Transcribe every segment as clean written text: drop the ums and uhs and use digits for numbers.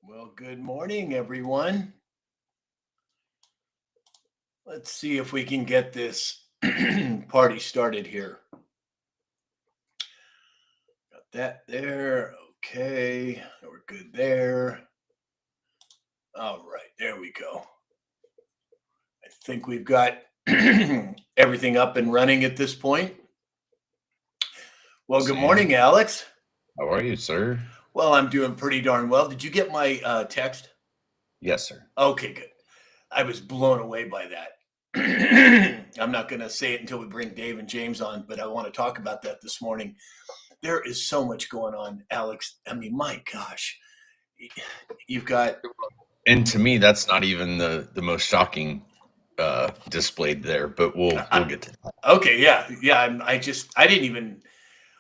Well, good morning, everyone. Let's see if we can get this party started here. Got that there. Okay, we're good there. All right, there we go. I think we've got everything up and running at this point. Well, good morning, Alex. How are you, sir? Well, I'm doing pretty darn well. Did you get my text? Yes, sir. Okay, good. I was blown away by that. I'm not going to say it until we bring Dave and James on, but I want to talk about that this morning. There is so much going on, Alex. I mean, my gosh, you've got. And to me, that's not even the most shocking displayed there, but we'll get to that. Okay, yeah. I didn't even.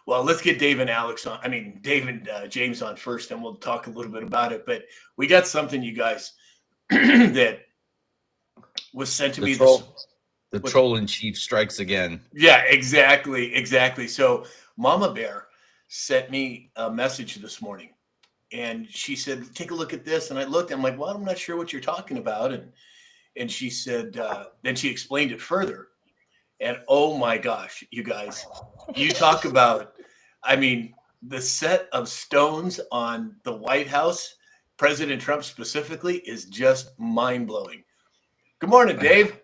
Well, let's get Dave and Alex on. I mean, Dave and James on first, and we'll talk a little bit about it. But we got something, you guys, that was sent to me. The troll in chief strikes again. Yeah, exactly. So Mama Bear sent me a message this morning, and she said, "Take a look at this." And I looked. I'm like, "Well, I'm not sure what you're talking about." And she said, then she explained it further. And oh my gosh, you guys, you talk about, I mean, the set of stones on the White House, President Trump specifically, is just mind blowing. Good morning, Dave.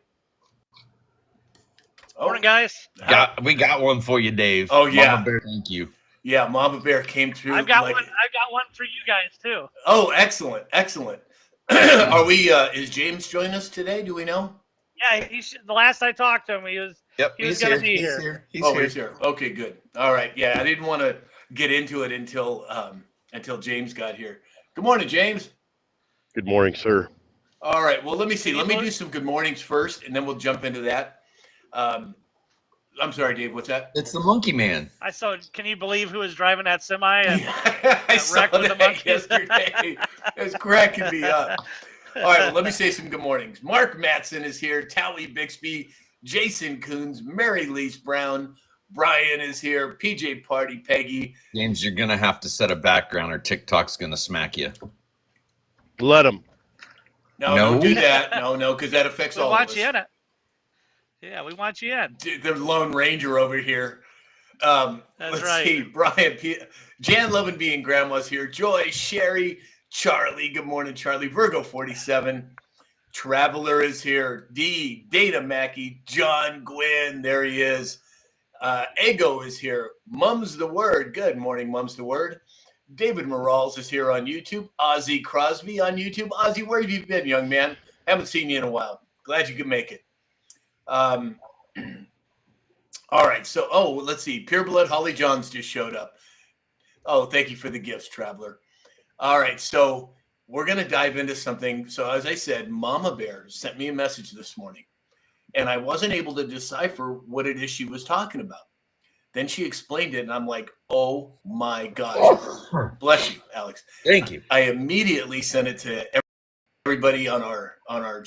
Morning, guys. We got one for you, Dave. Oh yeah, Mama Bear, thank you. Yeah, Mama Bear came through. I've got one. I've got one for you guys too. Oh, excellent. Are we? Is James joining us today? Do we know? Yeah, the last I talked to him, he was going to be here. He's here. Okay, good. All right. Yeah, I didn't want to get into it until James got here. Good morning, James. Good morning, sir. All right. Well, let me see. Let me do some good mornings first, and then we'll jump into that. I'm sorry, Dave. What's that? It's the Monkey Man. I saw. Can you believe who was driving that semi? And I saw that yesterday. It's cracking me up. All right, well, let me say some good mornings. Mark Matson is here. Tally Bixby, Jason Coons, Mary Lise Brown, Brian is here. PJ Party, Peggy. James, you're gonna have to set a background, or TikTok's gonna smack you. Let him. No, don't do that. No, because that affects all of us. We want you in it. Yeah, we want you in. The Lone Ranger over here. Let's see. Brian, Jan Lovin being grandma's here. Joy, Sherry, Charlie. Good morning, Charlie. Virgo 47. Traveler is here. D, Data Mackey, John Gwynn. There he is. Ego is here. Mum's the Word. Good morning, Mum's the Word. David Morales is here on YouTube. Ozzy Crosby on YouTube. Ozzy, where have you been, young man? Haven't seen you in a while. Glad you could make it. All right. So, let's see. Pure Blood Holly Johns just showed up. Oh, thank you for the gifts, Traveler. All right. So we're going to dive into something. So as I said, Mama Bear sent me a message this morning, and I wasn't able to decipher what it is she was talking about. Then she explained it, and I'm like, oh my gosh. Bless you, Alex. Thank you. I immediately sent it to everybody on our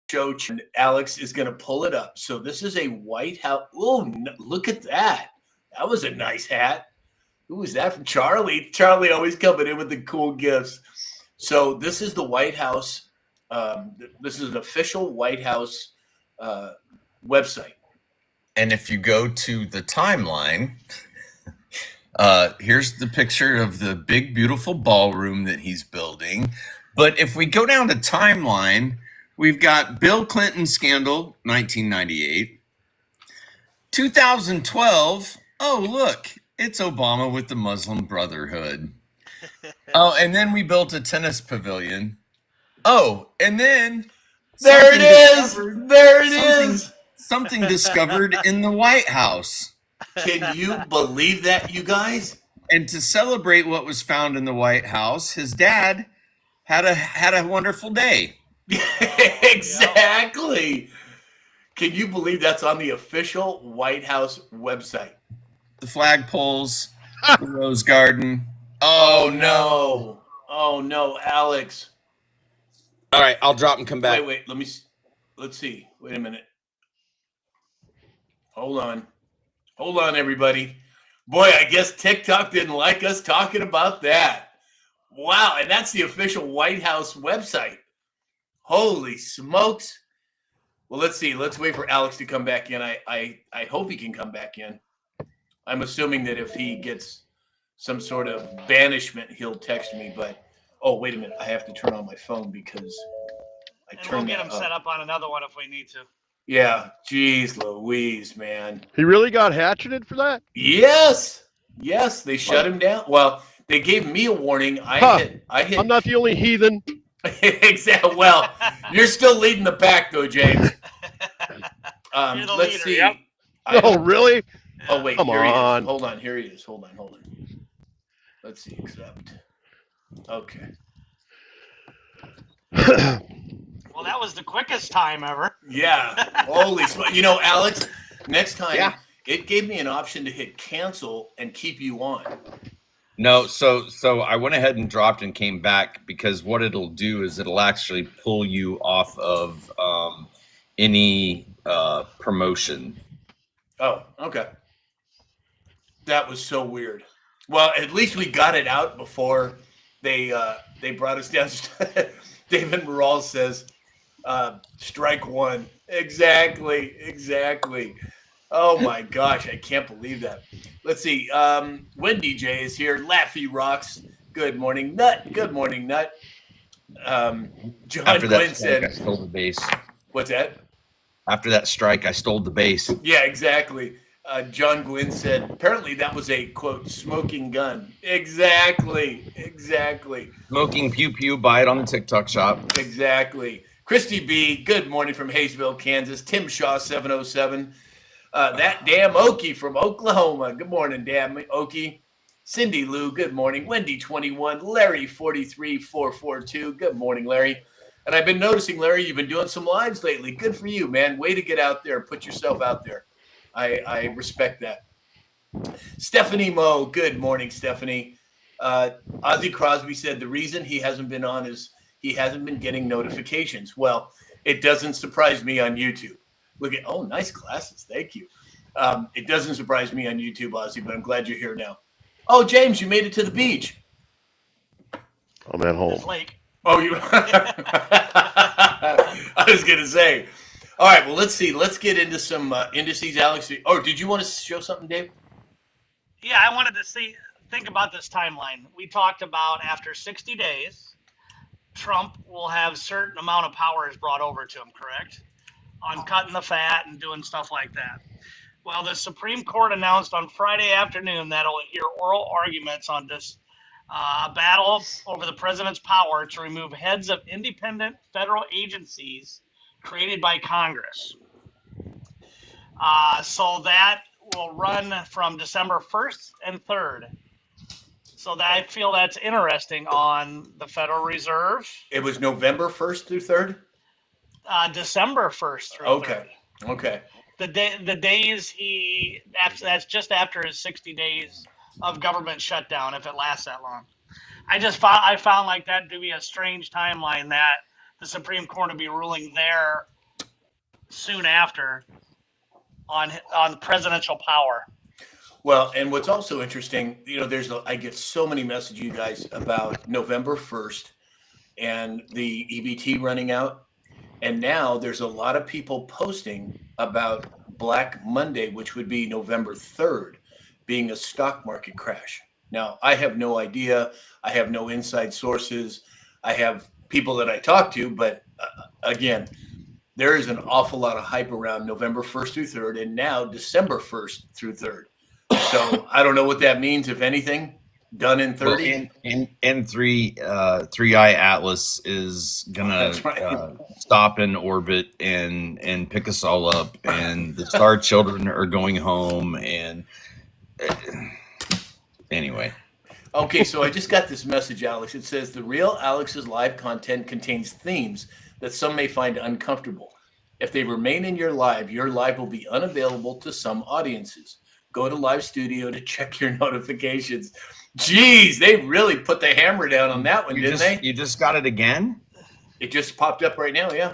show, and Alex is going to pull it up. So this is a White House. Oh, look at that. That was a nice hat. Who was that from? Charlie. Charlie always coming in with the cool gifts. So this is the White House. This is an official White House website. And if you go to the timeline, here's the picture of the big, beautiful ballroom that he's building. But if we go down to timeline, we've got Bill Clinton scandal, 1998. 2012, oh, look, it's Obama with the Muslim Brotherhood. Oh, and then we built a tennis pavilion. Oh, and then... There it is! Something discovered in the White House. Can you believe that, you guys? And to celebrate what was found in the White House, his dad had a wonderful day. Exactly. Can you believe that's on the official White House website? The flagpoles, the rose garden. Oh no, Alex. All right, I'll drop and come back. Wait. Let's see. Wait a minute. Hold on, everybody. Boy, I guess TikTok didn't like us talking about that. Wow, and that's the official White House website. Holy smokes. Well, let's see. Let's wait for Alex to come back in. I hope he can come back in. I'm assuming that if he gets some sort of banishment, he'll text me. But, oh, wait a minute. I have to turn on my phone because we'll get him set up on another one if we need to. Yeah. Jeez Louise, man. He really got hatcheted for that? Yes. Yes, they shut him down. Well, they gave me a warning. I hit. I'm not the only heathen. Exactly. Well, you're still leading the pack, though, James. You're the let's leader, see. yep. Oh, really? Oh, wait. Come here on. He is. Hold on. Here he is. Hold on. Let's see. Accept. Okay. Well, that was the quickest time ever. Yeah. Holy smokes. Alex, next time, it gave me an option to hit cancel and keep you on. No, so I went ahead and dropped and came back because what it'll do is it'll actually pull you off of any promotion. Oh, okay. That was so weird. Well, at least we got it out before they brought us down. David Morales says, strike one. Exactly. Oh my gosh, I can't believe that. Let's see. Wendy J is here. Laffy rocks. Good morning, Nut. Good morning, Nut. John After that Quinn strike, said, I stole the base. What's that? After that strike, I stole the base. Yeah, exactly. John Gwynn said, apparently that was a, quote, smoking gun. Exactly. Smoking pew pew, buy it on the TikTok shop. Exactly. Christy B, good morning from Hayesville, Kansas. Tim Shaw, 707. That damn Okie from Oklahoma. Good morning, damn Okie. Cindy Lou, good morning. Wendy, 21. Larry, 43442. Good morning, Larry. And I've been noticing, Larry, you've been doing some lives lately. Good for you, man. Way to get out there. Put yourself out there. I respect that. Stephanie Moe, good morning, Stephanie. Ozzy Crosby said the reason he hasn't been on is he hasn't been getting notifications. Well, it doesn't surprise me on YouTube. Look at, nice glasses. Thank you. It doesn't surprise me on YouTube, Ozzy, but I'm glad you're here now. Oh, James, you made it to the beach. I'm at home. Lake. Oh, you. I was going to say. All right, well, let's see. Let's get into some indices, Alex. Oh, did you want to show something, Dave? Yeah, I wanted to think about this timeline. We talked about after 60 days, Trump will have certain amount of powers brought over to him, correct? On cutting the fat and doing stuff like that. Well, the Supreme Court announced on Friday afternoon that it'll hear oral arguments on this battle over the president's power to remove heads of independent federal agencies created by Congress. So that will run from December 1st and 3rd. So that, I feel that's interesting on the Federal Reserve. It was November 1st through 3rd? December 1st through 3rd. Okay. The days that's just after his 60 days of government shutdown, if it lasts that long. I found like that to be a strange timeline that the Supreme Court will be ruling there soon after on presidential power. Well, and what's also interesting, I get so many messages, you guys, about November 1st and the EBT running out. And now there's a lot of people posting about Black Monday, which would be November 3rd, being a stock market crash. Now, I have no idea. I have no inside sources. I have people that I talk to, but again, there is an awful lot of hype around November 1st through 3rd and now December 1st through 3rd. So I don't know what that means, if anything. Done in 30. Well, N3I Atlas is gonna stop in orbit and pick us all up, and the star children are going home. And anyway. Okay, so I just got this message, Alex. It says the real Alex's live content contains themes that some may find uncomfortable. If they remain in your live will be unavailable to some audiences. Go to Live Studio to check your notifications. Jeez, they really put the hammer down on that one, didn't they? You just got it again? It just popped up right now, yeah.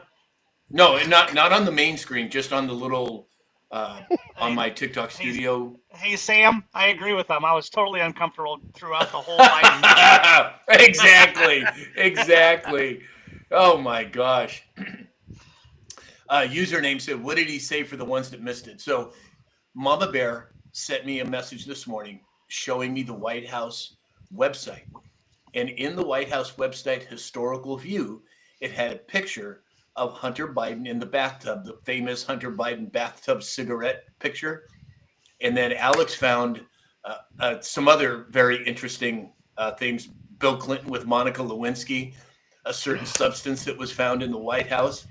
No, not on the main screen, just on the little on my TikTok studio. Hey, Sam, I agree with them. I was totally uncomfortable throughout the whole Biden. Exactly. Oh my gosh. Username said, what did he say for the ones that missed it? So Mama Bear sent me a message this morning showing me the White House website. And in the White House website historical view, it had a picture of Hunter Biden in the bathtub, the famous Hunter Biden bathtub cigarette picture. And then Alex found some other very interesting things. Bill Clinton with Monica Lewinsky, a certain substance that was found in the White House.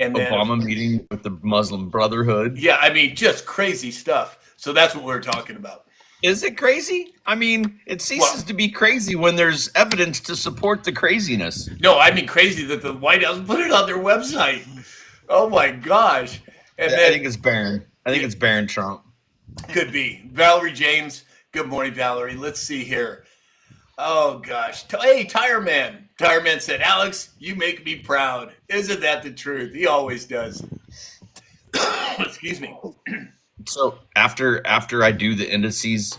And then Obama meeting with the Muslim Brotherhood. Yeah, I mean, just crazy stuff. So that's what we're talking about. Is it crazy? I mean, it ceases to be crazy when there's evidence to support the craziness. No, I mean crazy that the White House put it on their website. Oh my gosh. And then, I think it's Barron. I think it's Barron Trump. Could be. Valerie James. Good morning, Valerie. Let's see here. Oh gosh. Hey, Tire Man. Tire Man said, Alex, you make me proud. Isn't that the truth? He always does. Excuse me. So after I do the indices,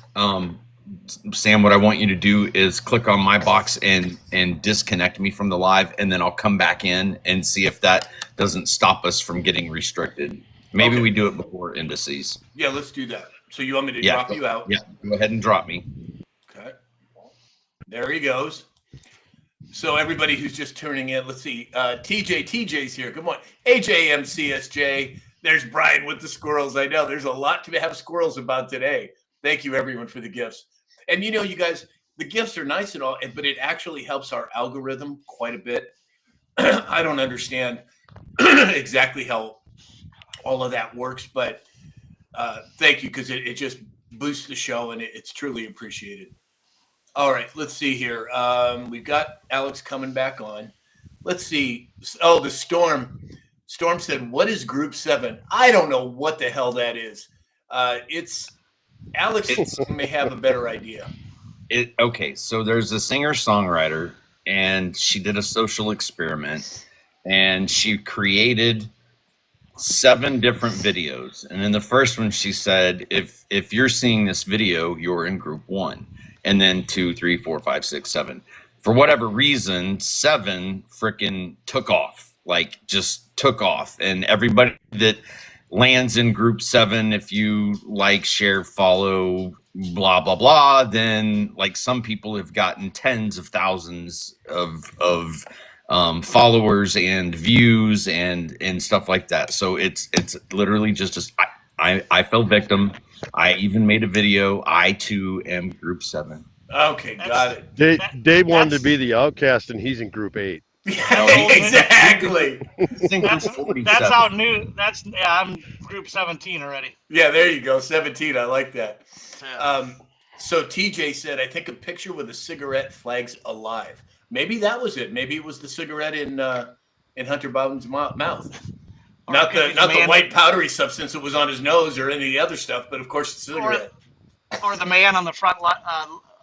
Sam, what I want you to do is click on my box and disconnect me from the live, and then I'll come back in and see if that doesn't stop us from getting restricted. Maybe we do it before indices. Yeah, let's do that. So you want me to drop you out? Yeah, go ahead and drop me. Okay. There he goes. So everybody who's just tuning in, let's see. TJ's here. Good morning. AJMCSJ. There's Brian with the squirrels. I know there's a lot to have squirrels about today. Thank you, everyone, for the gifts. And you know, you guys, the gifts are nice and all, but it actually helps our algorithm quite a bit. I don't understand exactly how all of that works, but thank you, because it just boosts the show, and it's truly appreciated. All right, let's see here. We've got Alex coming back on. Let's see. Oh, the Storm. Storm said, what is Group 7? I don't know what the hell that is. It's Alex may have a better idea. Okay, so there's a singer-songwriter, and she did a social experiment, and she created 7 different videos. And in the first one, she said, if you're seeing this video, you're in Group 1. And then 2, 3, 4, 5, 6, 7. For whatever reason, 7 freaking took off. Like, just took off. And everybody that lands in Group 7, if you like, share, follow, blah, blah, blah, then like some people have gotten tens of thousands of followers and views and stuff like that. So it's literally just I fell victim. I even made a video. I too am Group 7. Okay, got it. Dave wanted to be the outcast, and he's in Group 8. Yeah, exactly. That's out new. I'm Group 17 already. Yeah, there you go. 17. I like that. Yeah. So TJ said, I think a picture with a cigarette flags alive. Maybe that was it. Maybe it was the cigarette in Hunter Biden's mouth. Not the white powdery substance that was on his nose or any of the other stuff, but of course the cigarette. Or the man on the front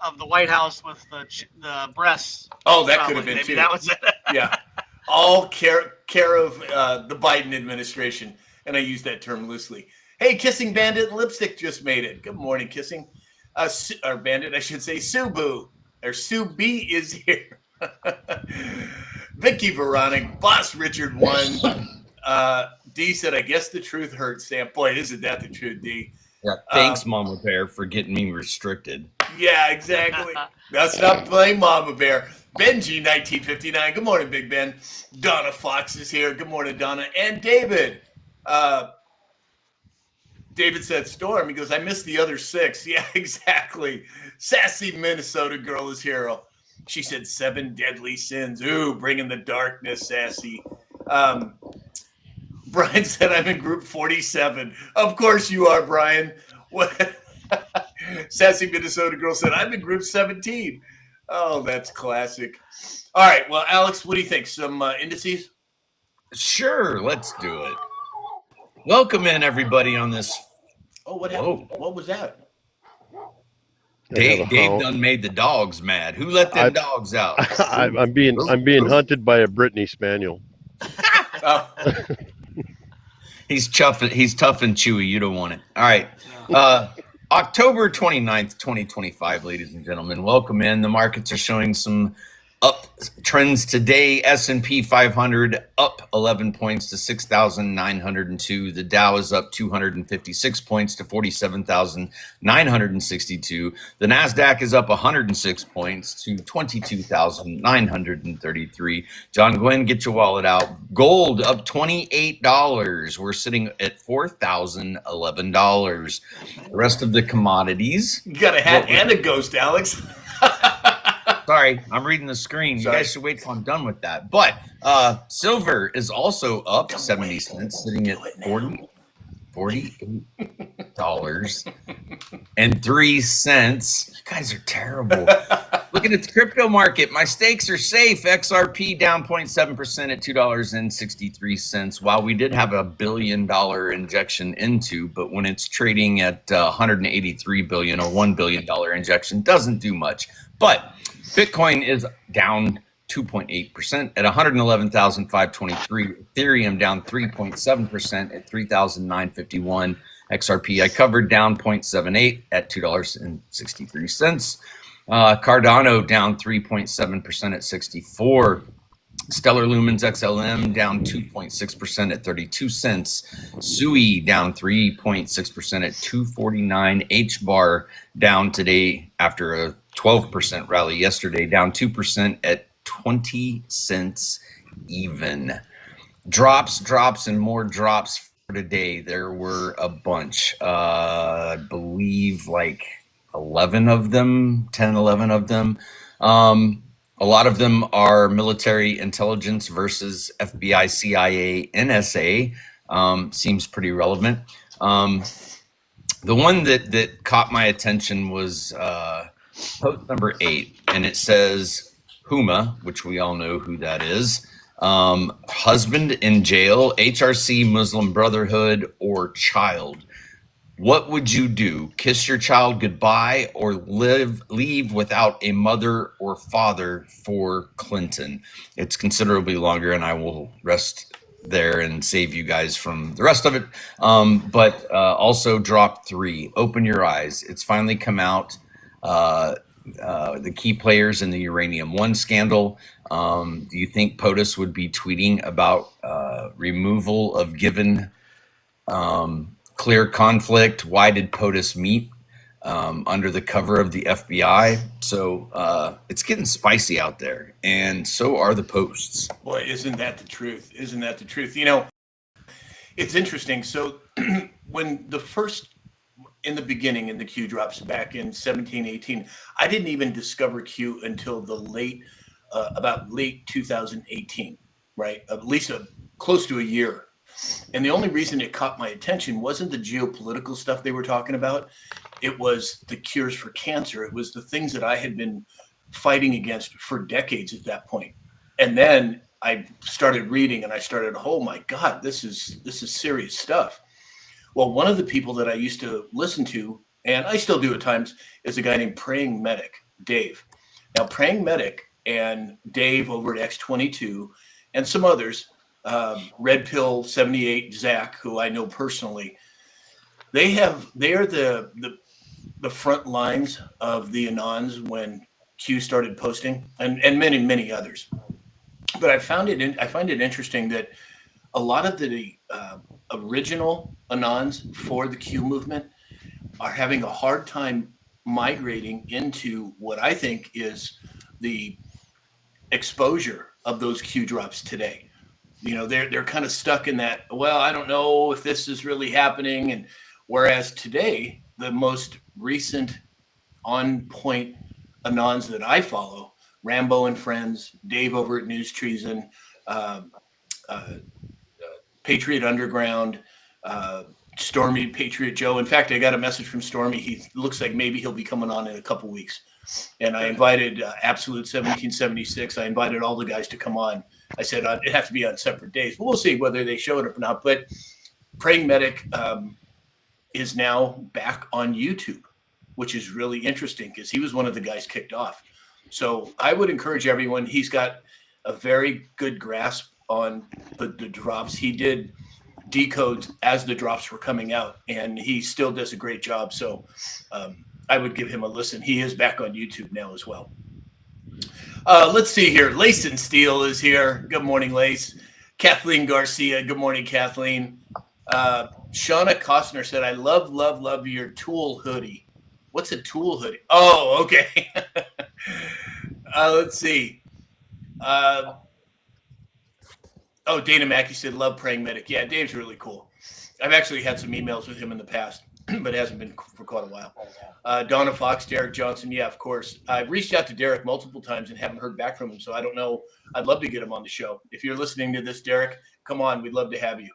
of the White House with the breasts. Oh, that could have been too. That was it. Yeah, all care of the Biden administration, and I use that term loosely. Hey, Kissing Bandit and Lipstick just made it. Good morning, Kissing. Or Bandit, I should say. Subu or Sue B is here. Vicky Veronic, Boss Richard 1. D said, I guess the truth hurts, Sam. Boy, isn't that the truth, D? Yeah, thanks, Mama Bear, for getting me restricted. Yeah, exactly. Now stop playing Mama Bear. Benji, 1959. Good morning, Big Ben. Donna Fox is here. Good morning, Donna. And David. David said, Storm. He goes, I missed the other 6. Yeah, exactly. Sassy Minnesota girl is here. She said 7 deadly sins. Ooh, bringing the darkness, Sassy. Brian said, I'm in Group 47. Of course you are, Brian. What? Sassy Minnesota girl said, I'm in Group 17. Oh, that's classic. All right. Well, Alex, what do you think? Some indices? Sure. Let's do it. Welcome in, everybody, on this. Oh, what happened? What was that? Dave done made the dogs mad. Who let them dogs out? I'm being hunted by a Brittany Spaniel. Oh. He's tough and chewy. You don't want it. All right. October 29th, 2025, ladies and gentlemen. Welcome in. The markets are showing some up trends today. S&P 500 up 11 points to 6,902. The Dow is up 256 points to 47,962. The Nasdaq is up 106 points to 22,933. John Glenn, get your wallet out. Gold up $28. We're sitting at $4,011. The rest of the commodities. You got a hat and a ghost, Alex. Sorry, I'm reading the screen. You guys should wait till I'm done with that. But silver is also up 70 cents, sitting at $48.03. You guys are terrible. Looking at the crypto market, my stakes are safe. XRP down 0.7% at $2.63. While we did have $1 billion injection into, but when it's trading at 183 billion or $1 billion injection, doesn't do much. But Bitcoin is down 2.8% at 111,523. Ethereum down 3.7% at 3,951. XRP I covered down 0.78 at $2.63. Cardano down 3.7% at 64. Stellar Lumens XLM down 2.6% at 32 cents. SUI down 3.6% at 249. HBAR down today after a 12% rally yesterday, down 2% at 20 cents even. Drops, and more drops for today. There were a bunch. I believe like 11 of them, 10, 11 of them. A lot of them are military intelligence versus FBI, CIA, NSA. Seems pretty relevant. The one that caught my attention was post number 8, and it says Huma, which we all know who that is. Husband in jail, HRC, Muslim Brotherhood, or child. What would you do? Kiss your child goodbye or leave without a mother or father for Clinton? It's considerably longer, and I will rest there and save you guys from the rest of it. But also drop 3. Open your eyes. It's finally come out. The key players in the Uranium One scandal. Do you think POTUS would be tweeting about removal of given clear conflict? Why did POTUS meet under the cover of the FBI? So it's getting spicy out there, and so are the posts. Boy, isn't that the truth? Isn't that the truth? You know, it's interesting. So when in the beginning, in the Q drops back in 17, 18, I didn't even discover Q until about late 2018, right? At least close to a year. And the only reason it caught my attention wasn't the geopolitical stuff they were talking about. It was the cures for cancer. It was the things that I had been fighting against for decades at that point. And then I started reading, and I started, oh my God, this is serious stuff. Well, one of the people that I used to listen to, and I still do at times, is a guy named Praying Medic, Dave. Now, Praying Medic and Dave over at X22 and some others, Red Pill 78, Zach, who I know personally, they are the front lines of the Anons when Q started posting, and many, many others. But I find it interesting that a lot of the original Anons for the Q movement are having a hard time migrating into what I think is the exposure of those Q drops today. You know, they're kind of stuck in that, well, I don't know if this is really happening. And whereas today, the most recent on point Anons that I follow, Rambo and Friends, Dave over at News Treason, Patriot Underground, Stormy, Patriot Joe. In fact, I got a message from Stormy. He looks like maybe he'll be coming on in a couple weeks. And I invited Absolute 1776. I invited all the guys to come on. I said it'd have to be on separate days, but we'll see whether they show it or not. But Praying Medic is now back on YouTube, which is really interesting because he was one of the guys kicked off. So I would encourage everyone. He's got a very good grasp on the drops. He did decodes as the drops were coming out, and he still does a great job. So I would give him a listen. He is back on YouTube now as well. Let's see here. Lace and Steel is here. Good morning, Lace. Kathleen Garcia. Good morning, Kathleen. Shauna Costner said, I love your Tool hoodie. What's a Tool hoodie? Oh, okay. Let's see. Dana Mackey said, love Praying Medic. Yeah, Dave's really cool. I've actually had some emails with him in the past, but it hasn't been for quite a while. Donna Fox, Derek Johnson. Yeah, of course. I've reached out to Derek multiple times and haven't heard back from him, so I don't know. I'd love to get him on the show. If you're listening to this, Derek, come on. We'd love to have you.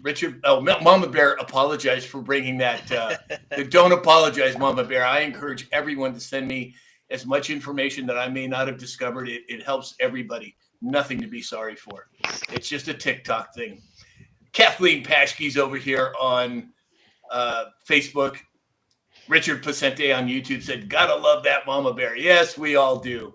Richard, Mama Bear apologized for bringing that. Don't apologize, Mama Bear. I encourage everyone to send me as much information that I may not have discovered. It helps everybody. Nothing to be sorry for. It's just a TikTok thing. Kathleen Paschke's over here on Facebook. Richard Placente on YouTube said, gotta love that Mama Bear. Yes, we all do.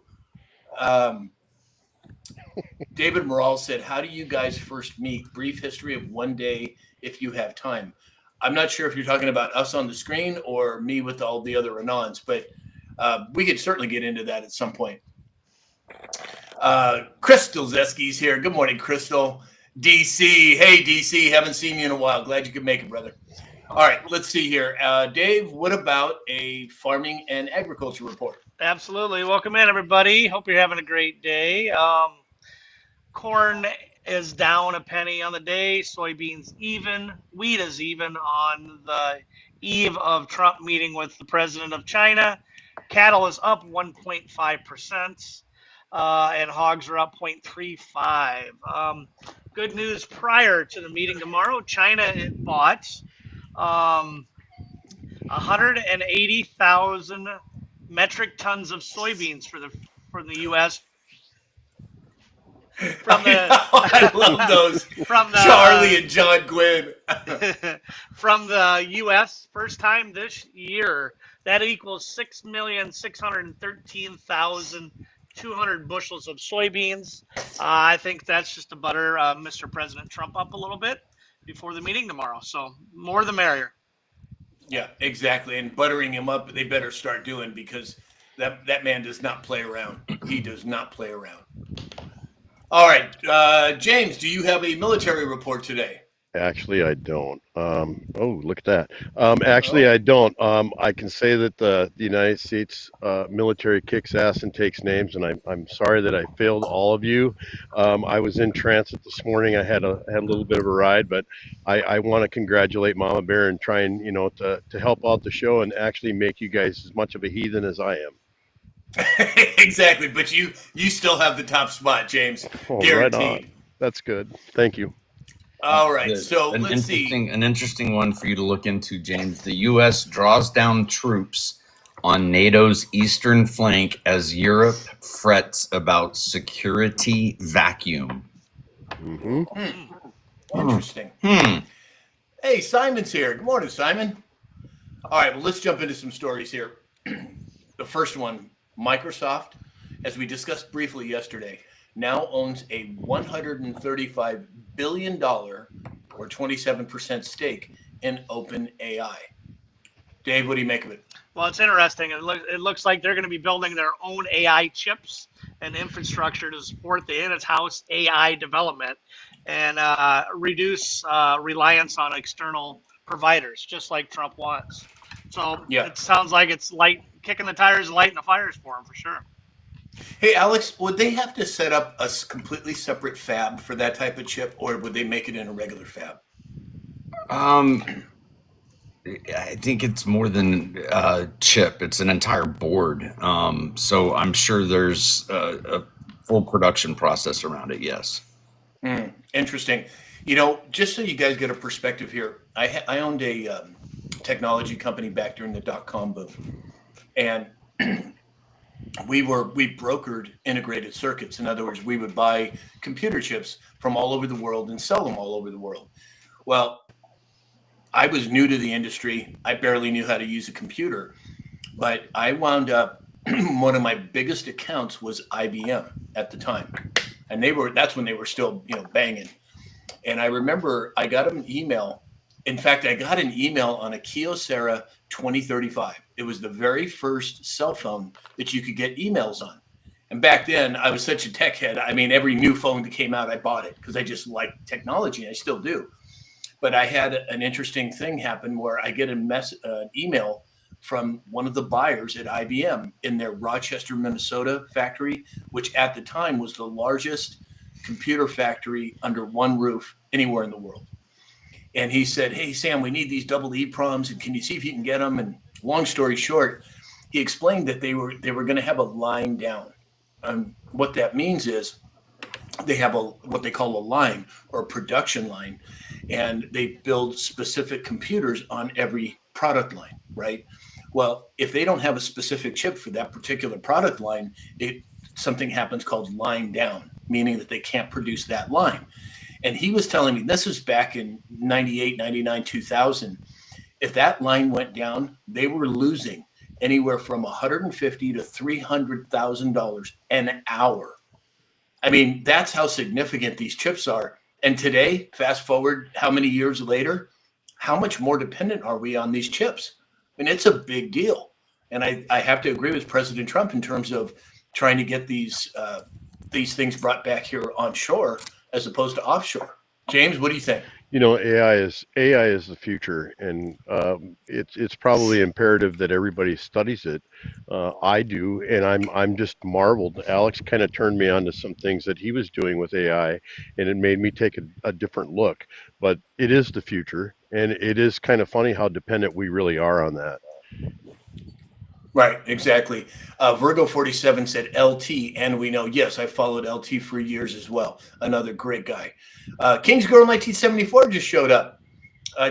David Morale said, how do you guys first meet? Brief history of one day if you have time. I'm not sure if you're talking about us on the screen or me with all the other Anons, but we could certainly get into that at some point. Crystal Zeski's here. Good morning, Crystal. DC. Hey, DC. Haven't seen you in a while. Glad you could make it, brother. All right, let's see here. Dave, what about a farming and agriculture report? Absolutely. Welcome in, everybody. Hope you're having a great day. Corn is down a penny on the day. Soybeans even. Wheat is even on the eve of Trump meeting with the president of China. Cattle is up 1.5%. And hogs are up 0.35. Good news prior to the meeting tomorrow. China bought 180,000 metric tons of soybeans for the U.S. I love those. From the, Charlie and John Gwynn. From the U.S. first time this year. That equals 6,613,200 bushels of soybeans. I think that's just to butter Mr. President Trump up a little bit before the meeting tomorrow. So more the merrier. Yeah, exactly. And buttering him up, they better start doing, because that man does not play around. He does not play around. All right. James, do you have a military report today? Actually, I don't. Look at that. Actually, I don't. I can say that the United States military kicks ass and takes names, and I'm sorry that I failed all of you. I was in transit this morning. I had a little bit of a ride, but I want to congratulate Mama Bear and try and to help out the show and actually make you guys as much of a heathen as I am. Exactly, but you still have the top spot, James. Guaranteed. Right on. That's good. Thank you. All right, so let's see. An interesting one for you to look into, James. The U.S. draws down troops on NATO's eastern flank as Europe frets about security vacuum. Interesting. Hey, Simon's here. Good morning, Simon. All right, well, let's jump into some stories here. The first one, Microsoft, as we discussed briefly yesterday, now owns a $135 billion or 27% stake in OpenAI. Dave, what do you make of it? Well, it's interesting. It looks like they're going to be building their own AI chips and infrastructure to support the in-house AI development and reduce reliance on external providers, just like Trump wants. So It sounds like it's kicking the tires and lighting the fires for him, for sure. Hey, Alex, would they have to set up a completely separate fab for that type of chip, or would they make it in a regular fab? I think it's more than a chip. It's an entire board. So I'm sure there's a full production process around it, yes. Interesting. Just so you guys get a perspective here, I owned a technology company back during the .com boom. And we brokered integrated circuits. In other words, we would buy computer chips from all over the world and sell them all over the world. Well, I was new to the industry. I barely knew how to use a computer, but I wound up, one of my biggest accounts was IBM at the time. And that's when they were still, banging. And I remember I got an email. In fact, I got an email on a Kyocera 2035. It was the very first cell phone that you could get emails on. And back then, I was such a tech head. I mean, every new phone that came out, I bought it because I just like technology. I still do. But I had an interesting thing happen where I get an email from one of the buyers at IBM in their Rochester, Minnesota factory, which at the time was the largest computer factory under one roof anywhere in the world. And he said, "Hey, Sam, we need these double EEPROMs, and can you see if you can get them?" And long story short, he explained that they were going to have a line down. What that means is they have what they call a line or a production line, and they build specific computers on every product line, right? Well, if they don't have a specific chip for that particular product line, something happens called line down, meaning that they can't produce that line. And he was telling me, this was back in 98, 99, 2000. If that line went down, they were losing anywhere from $150,000 to $300,000 an hour. I mean, that's how significant these chips are. And today, fast forward how many years later, how much more dependent are we on these chips? I mean, it's a big deal. And I have to agree with President Trump in terms of trying to get these things brought back here onshore as opposed to offshore. James, what do you think? You know, AI is the future, and it's probably imperative that everybody studies it. I do, and I'm just marveled. Alex kind of turned me on to some things that he was doing with AI, and it made me take a different look. But it is the future, and it is kind of funny how dependent we really are on that. Right, exactly. Virgo 47 said LT, and we know, yes, I followed LT for years as well. Another great guy. King's Girl 1974 just showed up.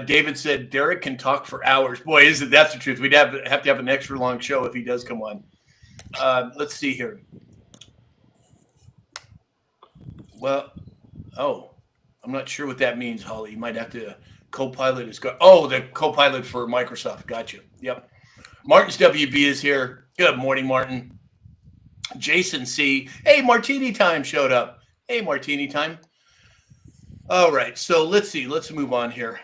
David said Derek can talk for hours. Boy, isn't that the truth? We'd have to have an extra long show if he does come on. Let's see here. Well, I'm not sure what that means, Holly. You might have to co-pilot his car. Oh, the co-pilot for Microsoft. Gotcha. Yep. Martin's WB is here. Good morning, Martin. Jason C. Hey, Martini Time showed up. Hey, Martini Time. All right, so let's see. Let's move on here.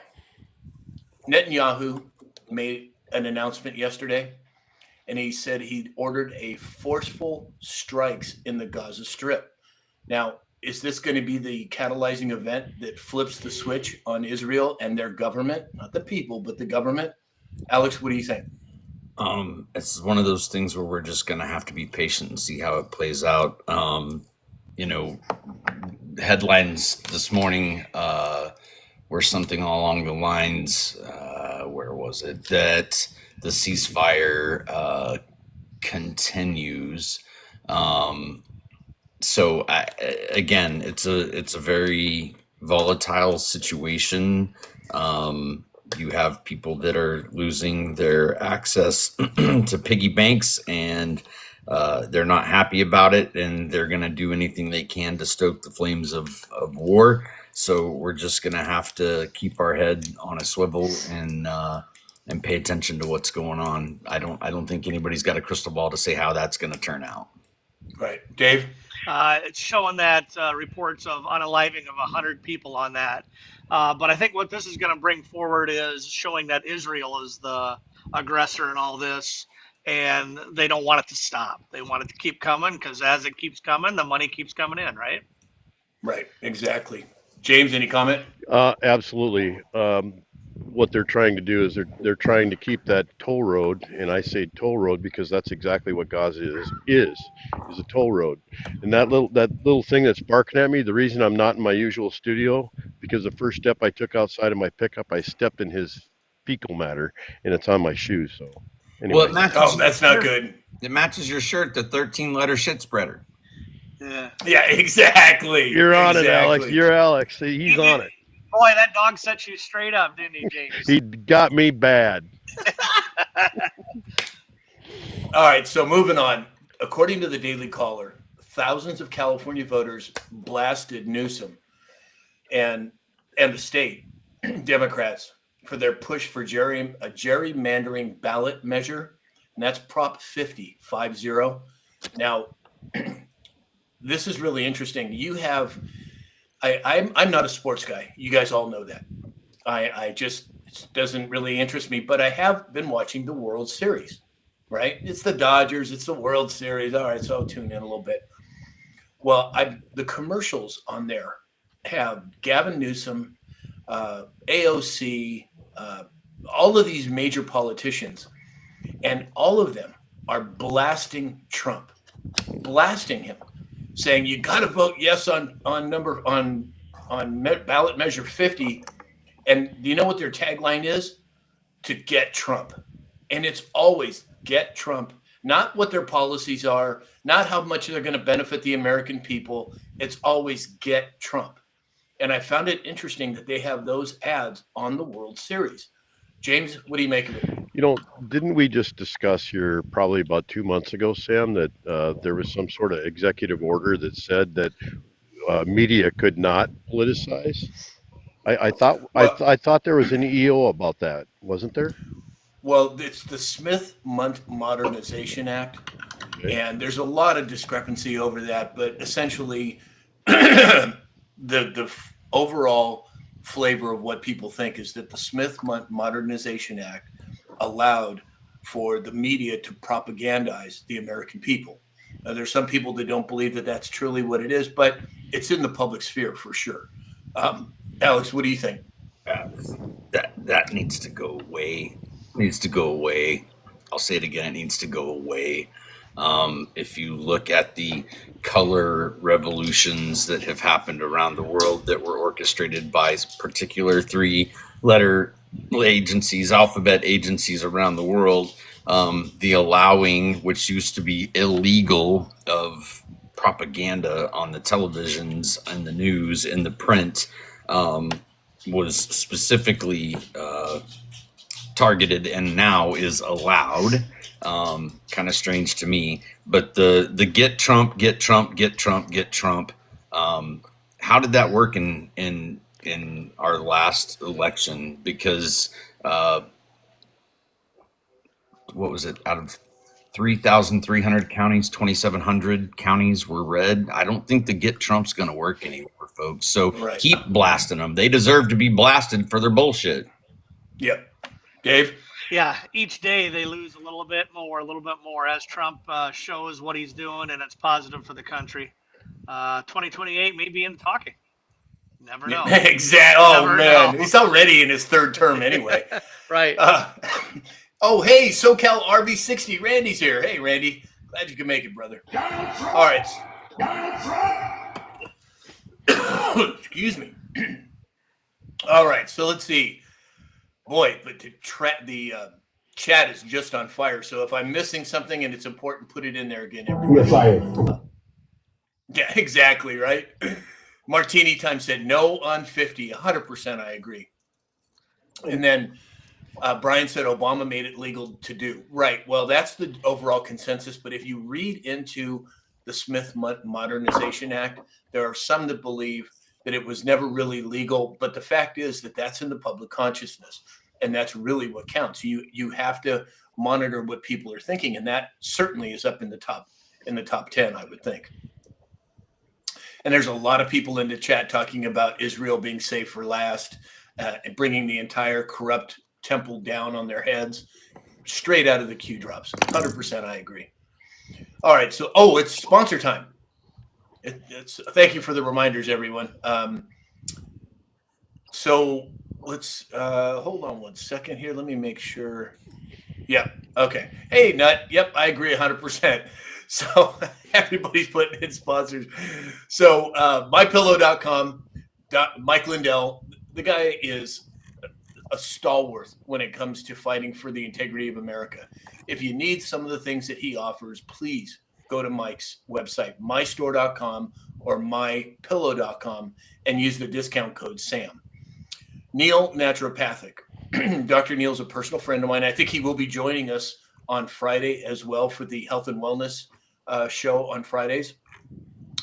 Netanyahu made an announcement yesterday, and he said he'd ordered a forceful strikes in the Gaza Strip. Now, is this going to be the catalyzing event that flips the switch on Israel and their government? Not the people, but the government. Alex, what do you think? It's one of those things where we're just going to have to be patient and see how it plays out. Headlines this morning were something along the lines, where was it, that the ceasefire continues. So again, it's a very volatile situation. You have people that are losing their access to piggy banks, and they're not happy about it, and they're going to do anything they can to stoke the flames of war. So we're just going to have to keep our head on a swivel and pay attention to what's going on. I don't think anybody's got a crystal ball to say how that's going to turn out. Right, Dave. It's showing that reports of unaliving of 100 people on that. But I think what this is going to bring forward is showing that Israel is the aggressor in all this, and they don't want it to stop. They want it to keep coming, because as it keeps coming, the money keeps coming in, right? Right, exactly. James, any comment? Absolutely. What they're trying to do is they're trying to keep that toll road, and I say toll road because that's exactly what Gaza is a toll road. And that little thing that's barking at me, the reason I'm not in my usual studio, because the first step I took outside of my pickup, I stepped in his fecal matter, and it's on my shoes. So anyway. Well, it matches, that's not good. It matches your shirt, the 13-letter shit spreader. Yeah, exactly. You're on it, Alex. You're Alex. He's on it. Boy, that dog set you straight up, didn't he, James? He got me bad. All right, so moving on. According to the Daily Caller, thousands of California voters blasted Newsom and the state Democrats for their push for a gerrymandering ballot measure, and that's Prop 50. Now, this is really interesting. You have I'm not a sports guy. You guys all know that. I just, it doesn't really interest me, but I have been watching the World Series, right? It's the Dodgers, it's the World Series. All right, so I'll tune in a little bit. Well, the commercials on there have Gavin Newsom, AOC, all of these major politicians, and all of them are blasting Trump, blasting him, saying you got to vote yes on ballot measure 50. And do you know what their tagline is? To get Trump. And it's always get Trump, not what their policies are, not how much they're going to benefit the American people. It's always get Trump. And I found it interesting that they have those ads on the World Series. James, what do you make of it? Didn't we just discuss here probably about 2 months ago, Sam, that there was some sort of executive order that said that media could not politicize? I thought there was an EO about that, wasn't there? Well, it's the Smith Modernization Act, Okay. and there's a lot of discrepancy over that. But essentially, the overall flavor of what people think is that the Smith Modernization Act allowed for the media to propagandize the American people. Now, there's some people that don't believe that that's truly what it is, but it's in the public sphere for sure. Alex, what do you think? That needs to go away. Needs to go away. I'll say it again. It needs to go away. If you look at the color revolutions that have happened around the world that were orchestrated by particular 3-letter agencies, alphabet agencies around the world, the allowing, which used to be illegal, of propaganda on the televisions and the news and the print was specifically targeted and now is allowed. Kind of strange to me, but the get Trump, get Trump, get Trump, get Trump. How did that work in our last election? Because what was it? Out of 3,300 counties, 2,700 counties were red. I don't think the get Trump's going to work anymore, folks. So Keep blasting them. They deserve to be blasted for their bullshit. Yep. Dave? Yeah, each day they lose a little bit more as Trump shows what he's doing, and it's positive for the country. 2028 may be in talking. Never know. Exactly. Oh, never man. Know. He's already in his third term anyway. Right. Oh, hey, SoCal RB60. Randy's here. Hey, Randy. Glad you could make it, brother. All right. Excuse me. All right, so let's see. Boy, but the chat is just on fire. So if I'm missing something and it's important, put it in there again. You're fired. Yeah, exactly, right? Martini Time said no on 50. 100% I agree. And then Brian said Obama made it legal to do. Right. Well, that's the overall consensus. But if you read into the Smith Modernization Act, there are some that believe that it was never really legal. But the fact is that that's in the public consciousness. And that's really what counts. You have to monitor what people are thinking. And that certainly is up in the top 10, I would think. And there's a lot of people in the chat talking about Israel being safe for last and bringing the entire corrupt temple down on their heads, straight out of the Q drops. 100% I agree. All right. So, it's sponsor time. Thank you for the reminders, everyone. So let's hold on one second here. Let me make sure. Yeah. Okay. Hey, Nut. Yep. I agree 100%. So everybody's putting in sponsors. So mypillow.com, Mike Lindell, the guy is a stalwart when it comes to fighting for the integrity of America. If you need some of the things that he offers, please go to Mike's website, mystore.com or mypillow.com, and use the discount code SAM. Neil Naturopathic. Dr. Neil's a personal friend of mine. I think he will be joining us on Friday as well for the health and wellness show on Fridays.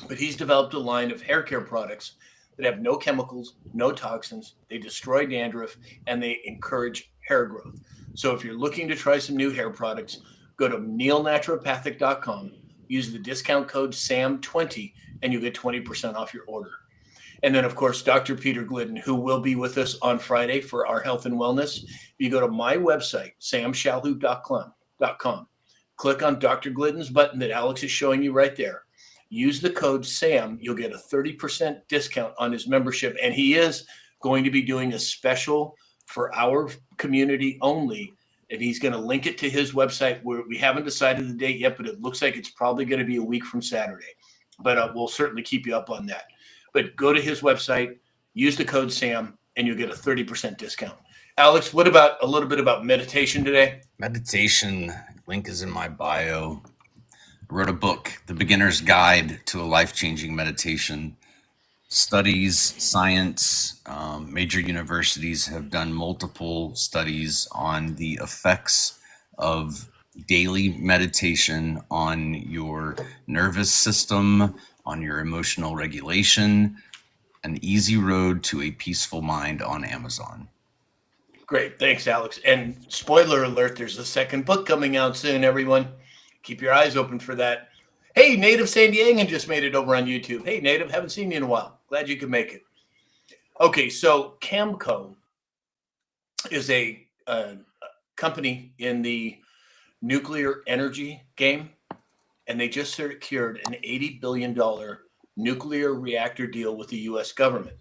But he's developed a line of hair care products that have no chemicals, no toxins. They destroy dandruff, and they encourage hair growth. So if you're looking to try some new hair products, go to neilnaturopathic.com, use the discount code SAM20, and you get 20% off your order. And then, of course, Dr. Peter Glidden, who will be with us on Friday for our health and wellness. If you go to my website, samshalhoub.com, click on Dr. Glidden's button that Alex is showing you right there. Use the code SAM. You'll get a 30% discount on his membership. And he is going to be doing a special for our community only. And he's going to link it to his website, where we haven't decided the date yet, but it looks like it's probably going to be a week from Saturday. But we'll certainly keep you up on that. But go to his website, use the code SAM, and you'll get a 30% discount. Alex, what about a little bit about meditation today? Meditation, link is in my bio. I wrote a book, The Beginner's Guide to a Life-Changing Meditation. Studies, science, major universities have done multiple studies on the effects of daily meditation on your nervous system, on your emotional regulation. An Easy Road to a Peaceful Mind on Amazon. Great. Thanks, Alex. And spoiler alert, there's a second book coming out soon, everyone. Keep your eyes open for that. Hey, Native San Diego just made it over on YouTube. Hey, Native, haven't seen you in a while. Glad you could make it. Okay, so Camco is a company in the nuclear energy game, and they just secured an $80 billion nuclear reactor deal with the U.S. government.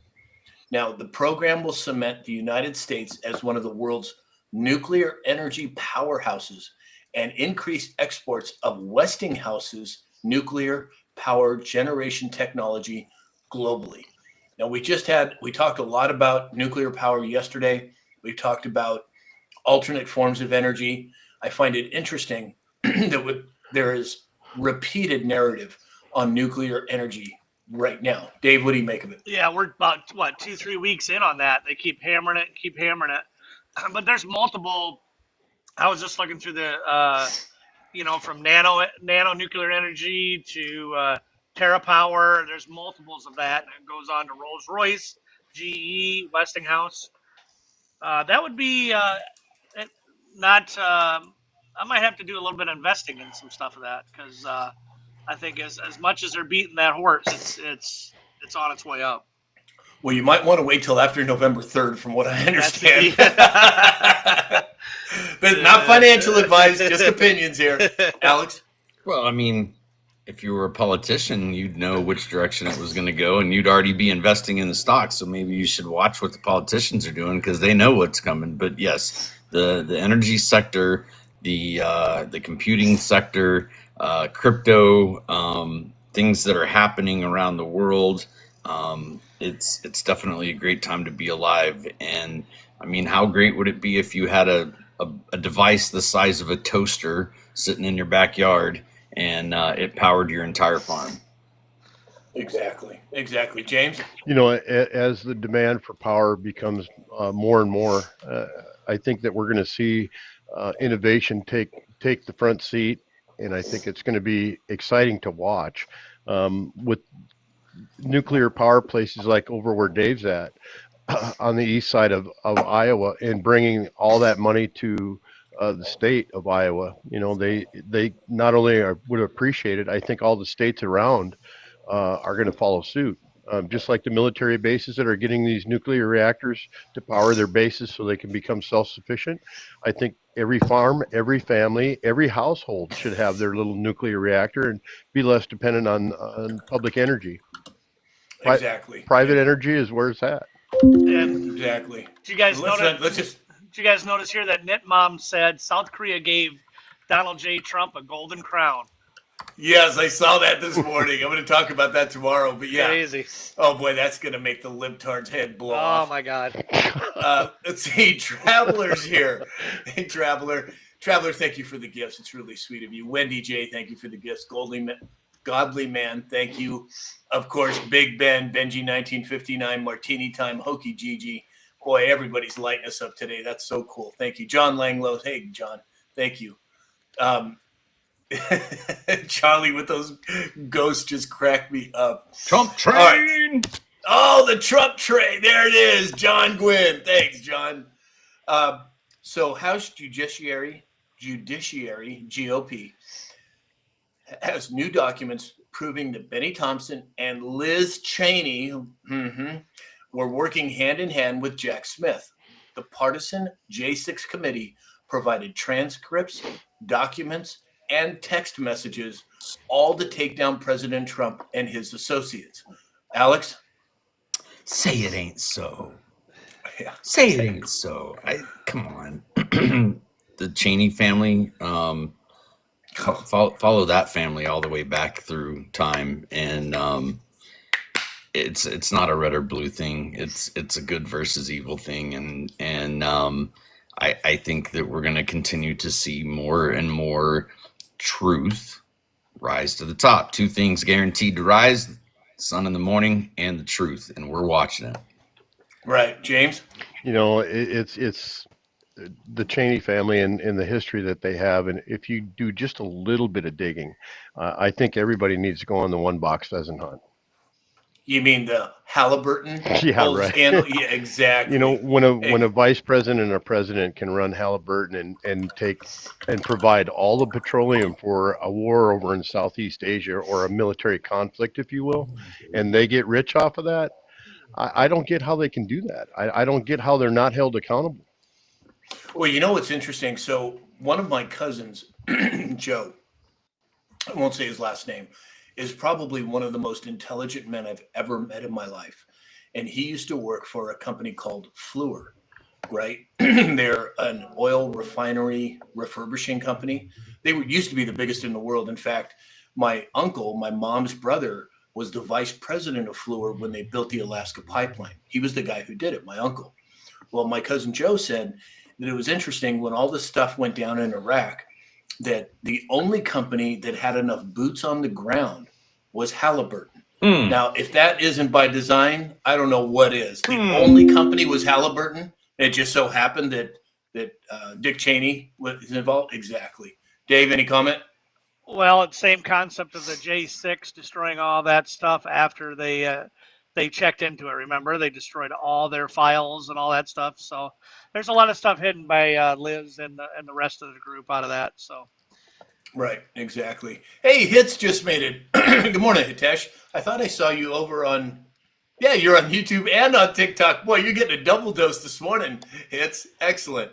Now, the program will cement the United States as one of the world's nuclear energy powerhouses and increase exports of Westinghouse's nuclear power generation technology globally. Now, we talked a lot about nuclear power yesterday. We talked about alternate forms of energy. I find it interesting that there is repeated narrative on nuclear energy right now. Dave, what do you make of it? Yeah, we're about 2-3 weeks in on that. They keep hammering it. But there's multiple. I was just looking through the from nano nuclear energy to TerraPower. There's multiples of that, and it goes on to Rolls-Royce, GE, Westinghouse. That would be not. I might have to do a little bit of investing in some stuff of that, because I think as much as they're beating that horse, it's on its way up. Well, you might want to wait till after November 3rd, from what I understand. But not financial advice, just opinions here. Alex? Well, I mean, if you were a politician, you'd know which direction it was going to go, and you'd already be investing in the stock. So maybe you should watch what the politicians are doing, because they know what's coming. But yes, the energy sector, the computing sector, crypto, things that are happening around the world. It's definitely a great time to be alive. And I mean, how great would it be if you had a device the size of a toaster sitting in your backyard, and it powered your entire farm? Exactly. James? As the demand for power becomes more and more, I think that we're going to see innovation take the front seat, and I think it's going to be exciting to watch. With nuclear power places like over where Dave's at, on the east side of Iowa, and bringing all that money to the state of Iowa, they not only would appreciate it, I think all the states around are going to follow suit. Just like the military bases that are getting these nuclear reactors to power their bases so they can become self-sufficient, I think every farm, every family, every household should have their little nuclear reactor and be less dependent on public energy. Exactly. Private energy is where it's at. And exactly. Did you guys notice here that Knit Mom said South Korea gave Donald J. Trump a golden crown? Yes, I saw that this morning. I'm going to talk about that tomorrow. But yeah. Crazy. Oh boy, that's going to make the libtard's head blow off. Oh my God. Let's see. Traveler's here. Hey, Traveler, thank you for the gifts. It's really sweet of you. Wendy J, thank you for the gifts. Godly Man, thank you. Of course, Big Ben, Benji 1959, Martini Time, Hokey Gigi. Boy, everybody's lighting us up today. That's so cool. Thank you. John Langlow. Hey, John. Thank you. Charlie with those ghosts just cracked me up. Trump train. Right. Oh, the Trump train. There it is. John Gwynn. Thanks, John. So House Judiciary, GOP, has new documents proving that Benny Thompson and Liz Cheney were working hand in hand with Jack Smith. The partisan J6 committee provided transcripts, documents, and text messages, all to take down President Trump and his associates. Alex? Say it ain't so. Yeah. Say it ain't so. Come on. The Cheney family, follow that family all the way back through time, and it's not a red or blue thing. It's a good versus evil thing, and I think that we're going to continue to see more and more truth rise to the top. Two things guaranteed to rise: the sun in the morning and the truth, and we're watching it. Right, James? It's the Cheney family and the history that they have, and if you do just a little bit of digging, I think everybody needs to go on the one box pheasant hunt. You mean the Halliburton? Yeah, right. Scandal? Yeah, exactly. When a vice president and a president can run Halliburton and provide all the petroleum for a war over in Southeast Asia, or a military conflict, if you will, and they get rich off of that, I don't get how they can do that. I don't get how they're not held accountable. Well, what's interesting? So one of my cousins, Joe, I won't say his last name, is probably one of the most intelligent men I've ever met in my life. And he used to work for a company called Fluor, right? They're an oil refinery refurbishing company. They used to be the biggest in the world. In fact, my uncle, my mom's brother, was the vice president of Fluor when they built the Alaska pipeline. He was the guy who did it, my uncle. Well, my cousin Joe said that it was interesting when all this stuff went down in Iraq, that the only company that had enough boots on the ground was Halliburton. Now, if that isn't by design, I don't know what is. The only company was Halliburton. It just so happened that Dick Cheney was involved. Exactly. Dave, any comment? Well, it's the same concept of the J6 destroying all that stuff after they checked into it. Remember, they destroyed all their files and all that stuff. So there's a lot of stuff hidden by Liz and the rest of the group out of that. So. Right, exactly. Hey, Hits just made it. Good morning, Hitesh. I thought I saw you over on, you're on YouTube and on TikTok. Boy, you're getting a double dose this morning, Hits. Excellent.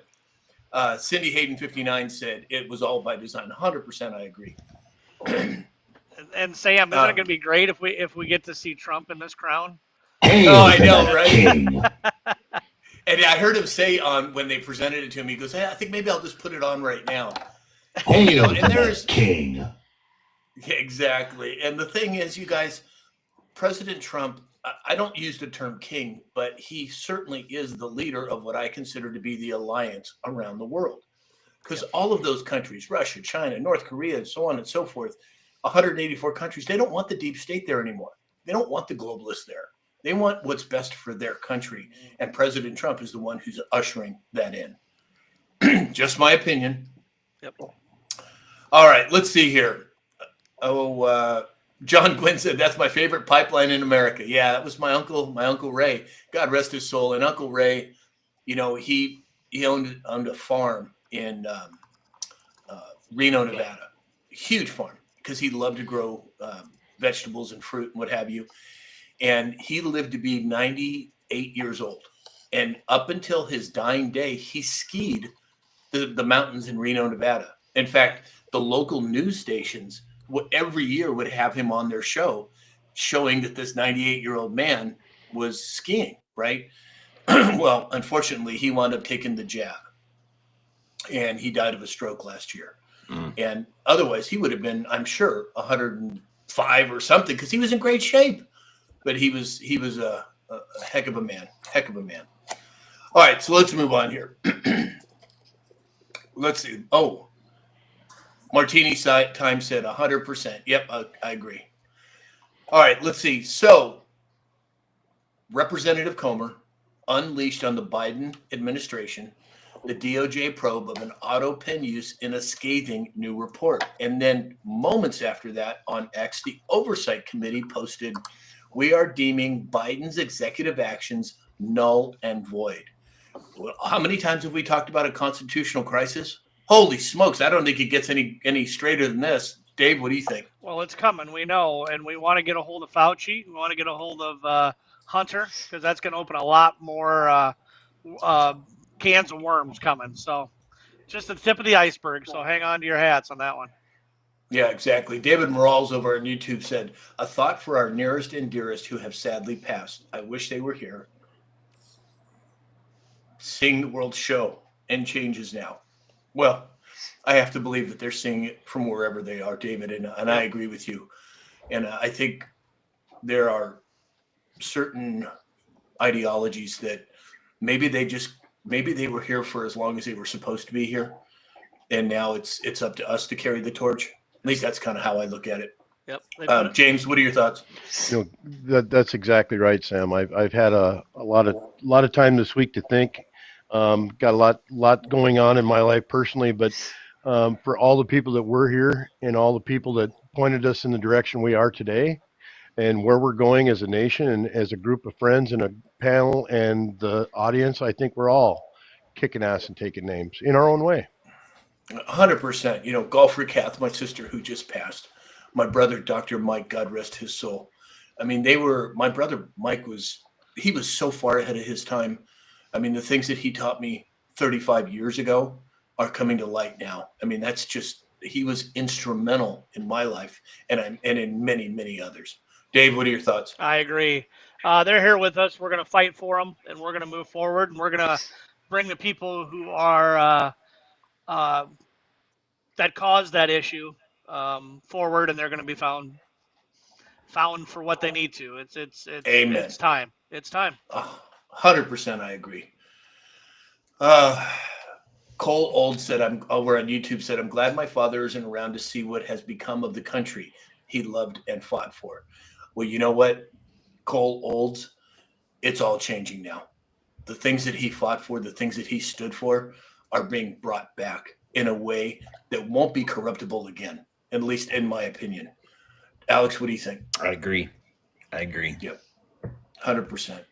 Cindy Hayden 59 said it was all by design. 100% I agree. And Sam, isn't it going to be great if we get to see Trump in this crown? Oh, I know, right? And I heard him say when they presented it to him, he goes, "Hey, I think maybe I'll just put it on right now." And, and there's king. Yeah, exactly. And the thing is, you guys, President Trump, I don't use the term king, but he certainly is the leader of what I consider to be the alliance around the world. Because all of those countries, Russia, China, North Korea, and so on and so forth, 184 countries, they don't want the deep state there anymore. They don't want the globalists there. They want what's best for their country. And President Trump is the one who's ushering that in. Just my opinion. Yep. All right, let's see here. John Gwynn said, that's my favorite pipeline in America. Yeah, that was my uncle Ray. God rest his soul. And Uncle Ray, he owned a farm in Reno, Nevada. Huge farm, because he loved to grow vegetables and fruit and what have you. And he lived to be 98 years old. And up until his dying day, he skied the mountains in Reno, Nevada. In fact, the local news stations every year would have him on their show, showing that this 98-year-old man was skiing, right? Well, unfortunately, he wound up taking the jab, and he died of a stroke last year. And otherwise, he would have been, I'm sure, 105 or something, because he was in great shape. But he was a heck of a man. All right, so let's move on here. Let's see. Oh, Martini Time said 100%. Yep, I agree. All right, let's see. So, Representative Comer unleashed on the Biden administration the DOJ probe of an auto pen use in a scathing new report. And then moments after that on X, the Oversight Committee posted, "We are deeming Biden's executive actions null and void." Well, how many times have we talked about a constitutional crisis? Holy smokes, I don't think it gets any straighter than this. Dave, what do you think? Well, it's coming, we know, and we want to get a hold of Fauci. We want to get a hold of Hunter, because that's going to open a lot more cans of worms coming. So just the tip of the iceberg. So hang on to your hats on that one. Yeah, exactly. David Morales over on YouTube said, a thought for our nearest and dearest who have sadly passed. I wish they were here. Seeing the world show and changes now. Well, I have to believe that they're seeing it from wherever they are, David, and I agree with you. And I think there are certain ideologies that maybe they were here for as long as they were supposed to be here, and now it's up to us to carry the torch. At least that's kind of how I look at it. Yep. James, what are your thoughts? That's exactly right, Sam. I've had a lot of time this week to think. Got a lot going on in my life personally, but for all the people that were here and all the people that pointed us in the direction we are today, and where we're going as a nation and as a group of friends and a panel and the audience, I think we're all kicking ass and taking names in our own way. 100%. Golfer Kath, my sister who just passed, my brother, Dr. Mike, God rest his soul. I mean, my brother Mike was so far ahead of his time. I mean, the things that he taught me 35 years ago are coming to light now. I mean, he was instrumental in my life and in many, many others. Dave, what are your thoughts? I agree. They're here with us. We're going to fight for them, and we're going to move forward, and we're going to bring the people who are that caused that issue forward, and they're going to be found for what they need to. Amen. It's time. It's time. 100%, I agree. Cole Old said, I'm over on YouTube, said, I'm glad my father isn't around to see what has become of the country he loved and fought for. Well, you know what, Cole Olds, it's all changing now. The things that he fought for, the things that he stood for are being brought back in a way that won't be corruptible again, at least in my opinion. Alex, what do you think? I agree. Yep, 100%.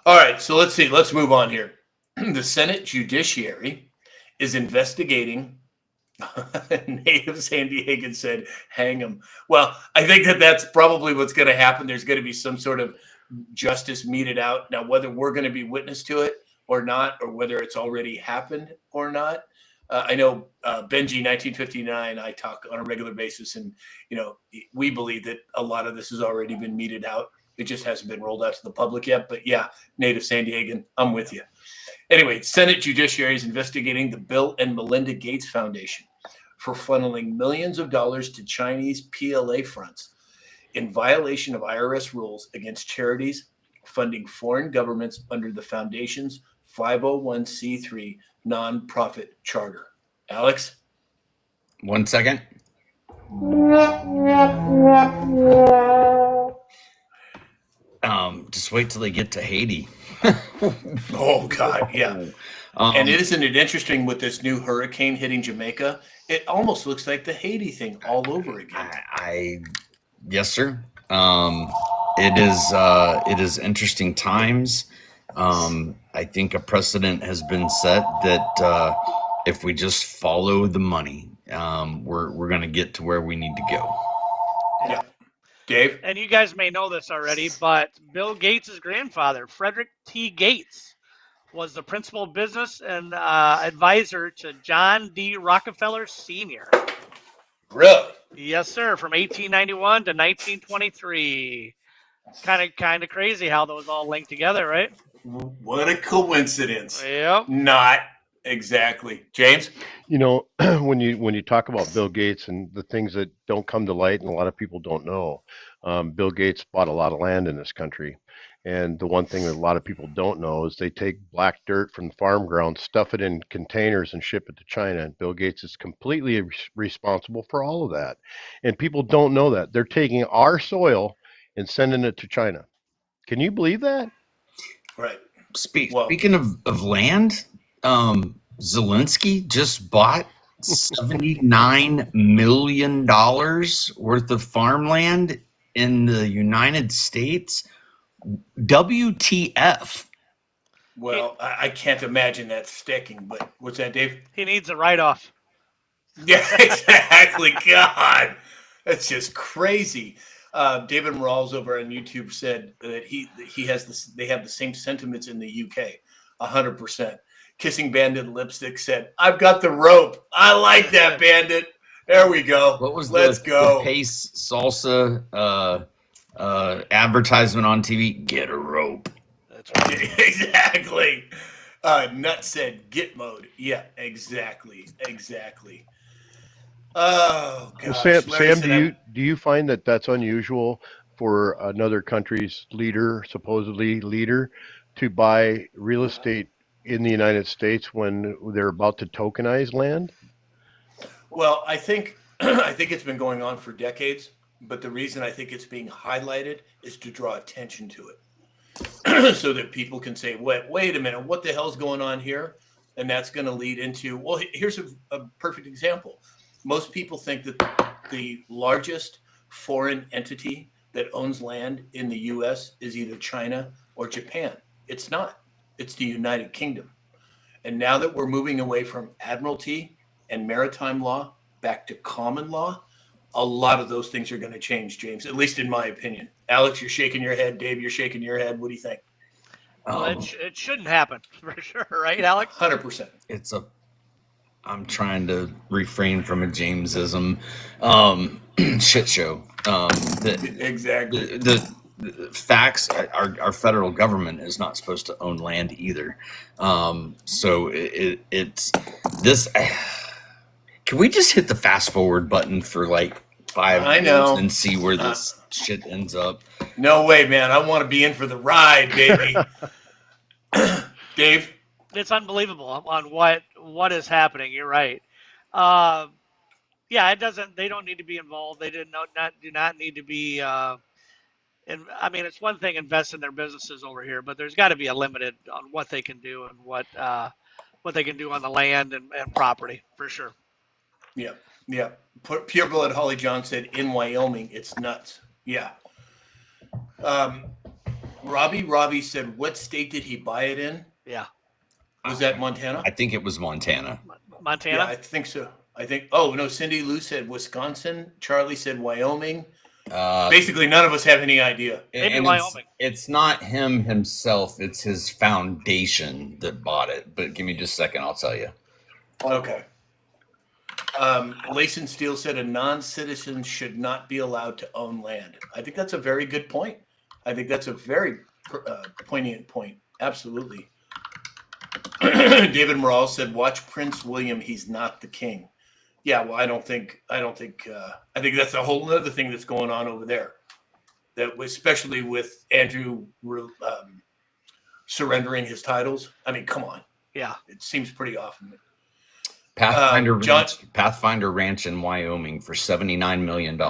All right, so let's see. Let's move on here. The Senate Judiciary is investigating. Native San Diegan said, hang him. Well, I think that's probably what's going to happen. There's going to be some sort of justice meted out. Now, whether we're going to be witness to it or not, or whether it's already happened or not. I know Benji 1959, I talk on a regular basis, and we believe that a lot of this has already been meted out. It just hasn't been rolled out to the public yet. But yeah, Native San Diegan, I'm with you. Anyway, Senate Judiciary is investigating the Bill and Melinda Gates Foundation for funneling millions of dollars to Chinese PLA fronts in violation of IRS rules against charities funding foreign governments under the foundation's 501c3 nonprofit charter. Alex? 1 second. Just wait till they get to Haiti. Oh, God, yeah. And isn't it interesting with this new hurricane hitting Jamaica? It almost looks like the Haiti thing all over again. Yes, sir. It is interesting times. I think a precedent has been set that if we just follow the money, we're going to get to where we need to go. Yeah. Dave? And you guys may know this already, but Bill Gates' grandfather, Frederick T. Gates, was the principal business and advisor to John D. Rockefeller Sr. Really? Yes, sir. From 1891 to 1923. Kind of crazy how those all link together, right? What a coincidence. Yep. Not exactly. James? When you talk about Bill Gates and the things that don't come to light and a lot of people don't know, Bill Gates bought a lot of land in this country. And the one thing that a lot of people don't know is they take black dirt from the farm ground, stuff it in containers and ship it to China. And Bill Gates is completely responsible for all of that. And people don't know that. They're taking our soil and sending it to China. Can you believe that? Right. Speaking of land, Zelensky just bought $79 million worth of farmland in the United States. WTF? Well, I can't imagine that sticking, but what's that, Dave? He needs a write-off. Yeah, exactly. God, that's just crazy. David Morales over on YouTube said that he has this. They have the same sentiments in the UK, 100%. Kissing Bandit Lipstick said, "I've got the rope. I like that, Bandit. There we go. What was Let's the go." Pace salsa advertisement on TV? Get a rope. That's right. Exactly. Nut said, "Git mode." Yeah, exactly. Oh Well, gosh, Sam, Larry Sam, said, "I'm." do you find that that's unusual for another country's leader, supposedly leader, to buy real estate in the United States when they're about to tokenize land? Well, I think I think it's been going on for decades, but the reason I think it's being highlighted is to draw attention to it, so that people can say, "Wait a minute, what the hell's going on here?" And that's going to lead into, well, here's a perfect example. Most people think that the largest foreign entity that owns land in the U.S. is either China or Japan. It's not. It's the United Kingdom. And now that we're moving away from admiralty and maritime law back to common law, a lot of those things are going to change, James, at least in my opinion. Alex, you're shaking your head. Dave, you're shaking your head. What do you think? Well, it shouldn't happen for sure, right, Alex? 100%. I'm trying to refrain from a Jamesism shit show. Exactly. The facts, our federal government is not supposed to own land either. So it's this. Can we just hit the fast forward button for like 5 minutes and see where this shit ends up? No way, man. I want to be in for the ride, baby. Dave? It's unbelievable on what is happening. You're right. Yeah, it doesn't. They don't need to be involved. They do not need to be. And I mean, it's one thing invest in their businesses over here, but there's got to be a limited on what they can do and what they can do on the land and property for sure. Yeah. Pure Blood Holly John said in Wyoming, it's nuts. Yeah. Robbie said, what state did he buy it in? Yeah. Was that Montana? I think it was Montana. Montana? Yeah, I think so. Oh, no, Cindy Lou said Wisconsin. Charlie said Wyoming. Basically, none of us have any idea. Maybe Wyoming. It's not him himself. It's his foundation that bought it. But give me just a second. I'll tell you. Okay. Layson Steele said a non-citizen should not be allowed to own land. I think that's a very good point. I think that's a very poignant point. Absolutely. David Morales said, "Watch Prince William. He's not the king." Yeah, well, I think that's a whole other thing that's going on over there. That especially with Andrew surrendering his titles. I mean, come on. Yeah, it seems pretty often. Pathfinder Ranch in Wyoming for $79 million.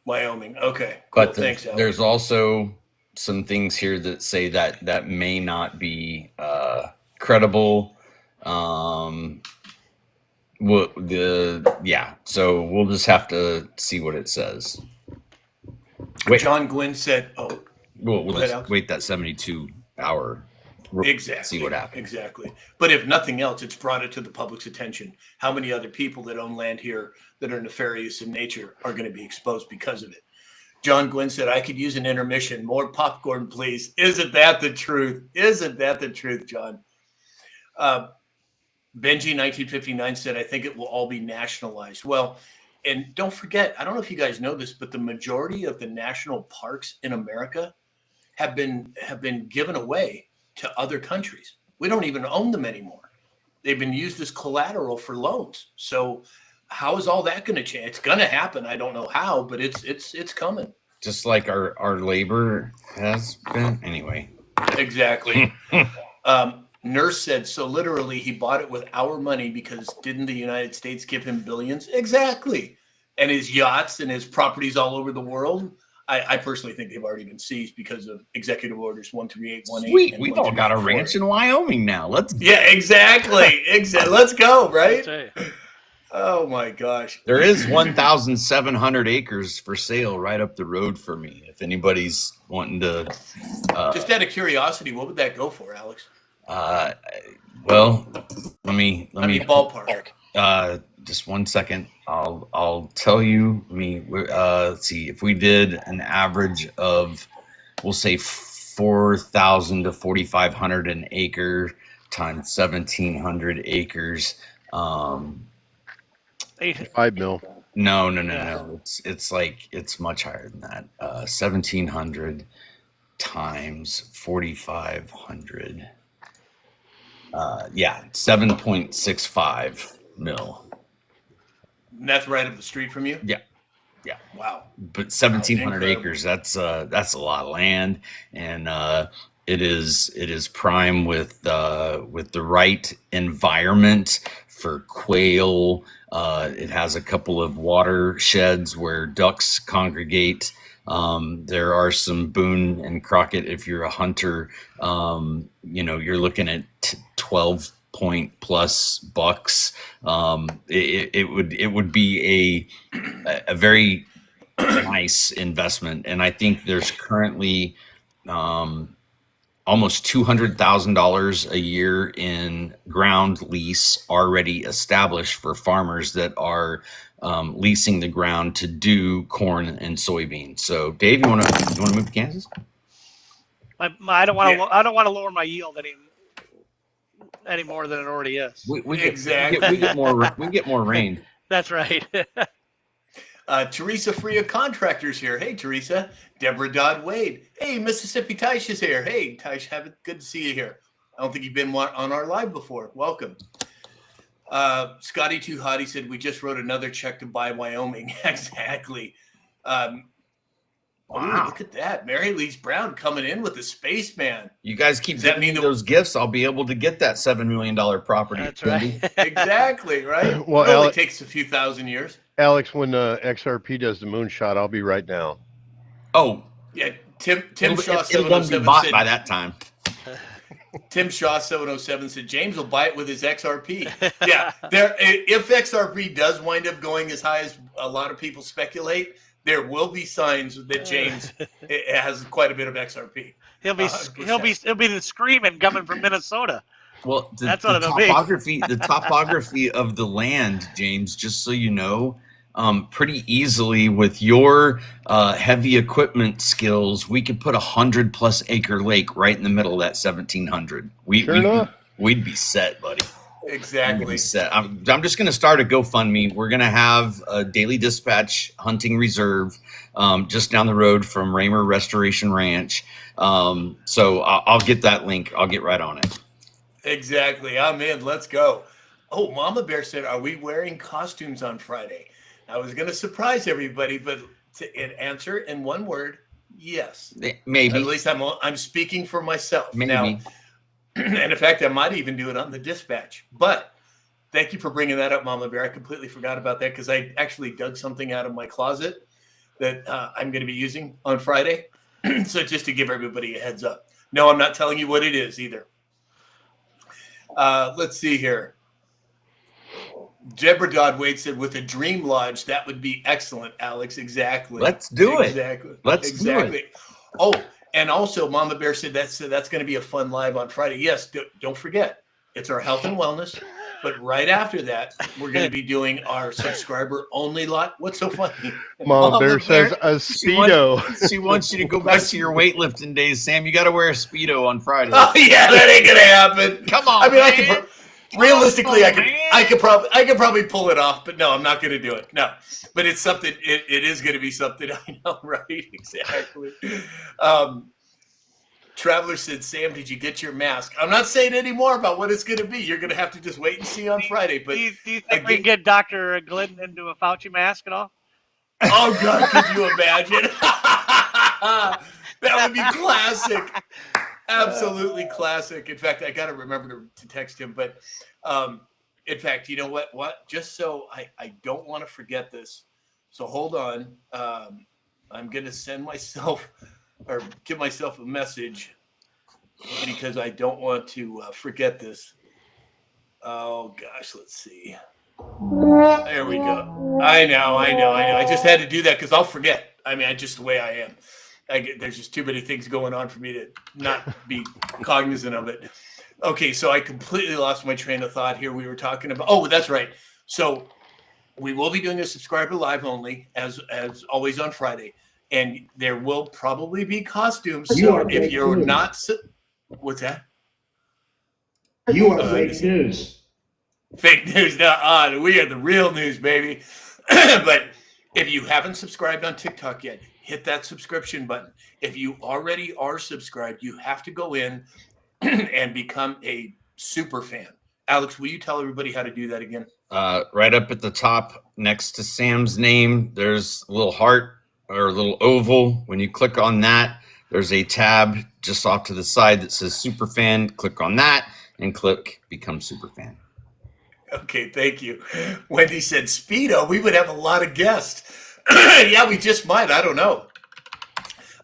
Wyoming. Okay. Cool. But Thanks, Alex. There's also some things here that say that may not be credible. So we'll just have to see what it says. John Gwynn said, we'll just wait that 72-hour. Exactly. See what happens. Exactly. But if nothing else, it's brought it to the public's attention. How many other people that own land here that are nefarious in nature are going to be exposed because of it? John Gwynn said, I could use an intermission. More popcorn, please. Isn't that the truth? Isn't that the truth, John? Benji 1959 said, I think it will all be nationalized. Well, and don't forget, I don't know if you guys know this, but the majority of the national parks in America have been given away to other countries. We don't even own them anymore. They've been used as collateral for loans. So how is all that going to change? It's going to happen. I don't know how, but it's coming. Just like our labor has been. Anyway. Exactly. Nurse said, so literally he bought it with our money because didn't the United States give him billions? Exactly. And his yachts and his properties all over the world. I personally think they've already been seized because of executive orders 13818. Sweet, we've all got a ranch in Wyoming now. Let's go. Yeah, exactly. Let's go, right? Oh my gosh. There is 1,700 acres for sale right up the road for me. If anybody's wanting to just out of curiosity, what would that go for, Alex? Well, let me ballpark. Just 1 second. I'll tell you. Let's see. If we did an average of, we'll say 4,000 to 4,500 an acre times 1,700 acres. 5 mil. No. It's much higher than that. 1,700 times 4,500. 7.65 mil. And that's right up the street from you? Yeah. Wow. But 1,700 acres, that's a lot of land, and it is prime with the right environment for quail. It has a couple of watersheds where ducks congregate. There are some Boone and Crockett. If you're a hunter, you're looking at 12 point plus bucks. It would be a very nice investment, and I think there's currently almost $200,000 a year in ground lease already established for farmers that are leasing the ground to do corn and soybeans. So, Dave, you want to move to Kansas? I don't want to lower my yield any more than it already is. We get more rain. That's right. Teresa Freya Contractors here. Hey, Teresa. Deborah Dodd Wade. Hey, Mississippi Tysh is here. Hey, Tysh, good to see you here. I don't think you've been on our live before. Welcome. Scotty Too Hottie said, we just wrote another check to buy Wyoming. Exactly. Wow. Look at that. Mary Louise Brown coming in with the spaceman. You guys keep giving me those gifts, I'll be able to get that $7 million property. That's right. Exactly, right? Well, it only takes a few thousand years. Alex, when XRP does the moonshot, I'll be right down. Oh. Yeah, Tim Shaw it'll be bought by that time. Tim Shaw 707 said James will buy it with his XRP. Yeah, if XRP does wind up going as high as a lot of people speculate, there will be signs that James has quite a bit of XRP. He'll be the screaming coming from Minnesota. Well, the topography of the land, James, just so you know, pretty easily with your heavy equipment skills, we could put 100+ acre lake right in the middle of that 1,700. We'd be set, buddy. Exactly. I'm just going to start a GoFundMe. We're going to have a Daily Dispatch hunting reserve just down the road from Raymer Restoration Ranch. So I'll get that link. I'll get right on it. Exactly. I'm in. Let's go. Oh, Mama Bear said, are we wearing costumes on Friday? I was going to surprise everybody, but to answer in one word, yes. Maybe. At least I'm speaking for myself. Maybe. Now, and in fact, I might even do it on the dispatch. But thank you for bringing that up, Mama Bear. I completely forgot about that because I actually dug something out of my closet that I'm going to be using on Friday. So just to give everybody a heads up. No, I'm not telling you what it is either. Let's see here. Deborah Dodd Wade said, with a dream lodge, that would be excellent, Alex. Exactly. Let's do it. Exactly. Do it. Oh, and also Mama Bear said that's going to be a fun live on Friday. Yes, don't forget, it's our health and wellness. But right after that, we're going to be doing our subscriber only lot. What's so funny? Mama Bear says a Speedo. She wants you to go back to your weightlifting days, Sam. You got to wear a Speedo on Friday. Oh yeah, that ain't going to happen. Come on, I mean, man. Realistically, I could probably pull it off, but no, I'm not going to do it. No, but it's something. It is going to be something. I know, right? Exactly. Traveler said, Sam, did you get your mask? I'm not saying any more about what it's going to be. You're going to have to just wait and see on Friday. But do you think we can get Dr. Glidden into a Fauci mask at all? Oh God, could you imagine? That would be classic. Absolutely classic. In fact, I got to remember to text him. But in fact, you know what? Just so I don't want to forget this. So hold on. I'm going to send myself or give myself a message because I don't want to forget this. Oh gosh, let's see. There we go. I know. I just had to do that because I'll forget. I mean, just the way I am. There's just too many things going on for me to not be cognizant of it. Okay, so I completely lost my train of thought here. We were talking about, oh, that's right. So we will be doing a subscriber live only, as always on Friday, and there will probably be costumes. So if you're not, what's that? You are fake news. Fake news not on. We are the real news, baby. But if you haven't subscribed on TikTok yet, hit that subscription button. If you already are subscribed, you have to go in and become a super fan. Alex, will you tell everybody how to do that again? Right up at the top next to Sam's name, there's a little heart or a little oval. When you click on that, there's a tab just off to the side that says super fan. Click on that and click become super fan. Okay, thank you. Wendy said Speedo. We would have a lot of guests. Yeah, we just might. I don't know.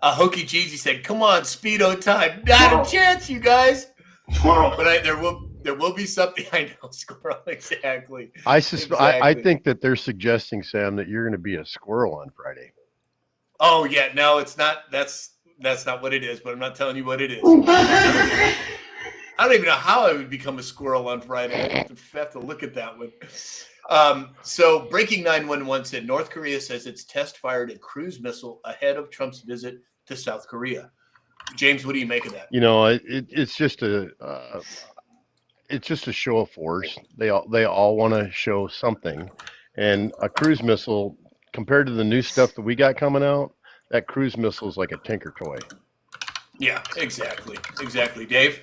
Hokey Jeezy said, "Come on, Speedo time." Not a chance, you guys. But there will be something. I know, squirrel. Exactly. I think that they're suggesting, Sam, that you're going to be a squirrel on Friday. Oh yeah, no, it's not. That's not what it is. But I'm not telling you what it is. I don't even know how I would become a squirrel on Friday. I have to look at that one. So Breaking 911 said North Korea says its test fired a cruise missile ahead of Trump's visit to South Korea. James, what do you make of that? You know, it's just a show of force. They all want to show something, and a cruise missile compared to the new stuff that we got coming out, that cruise missile is like a tinker toy. Yeah, exactly, Dave.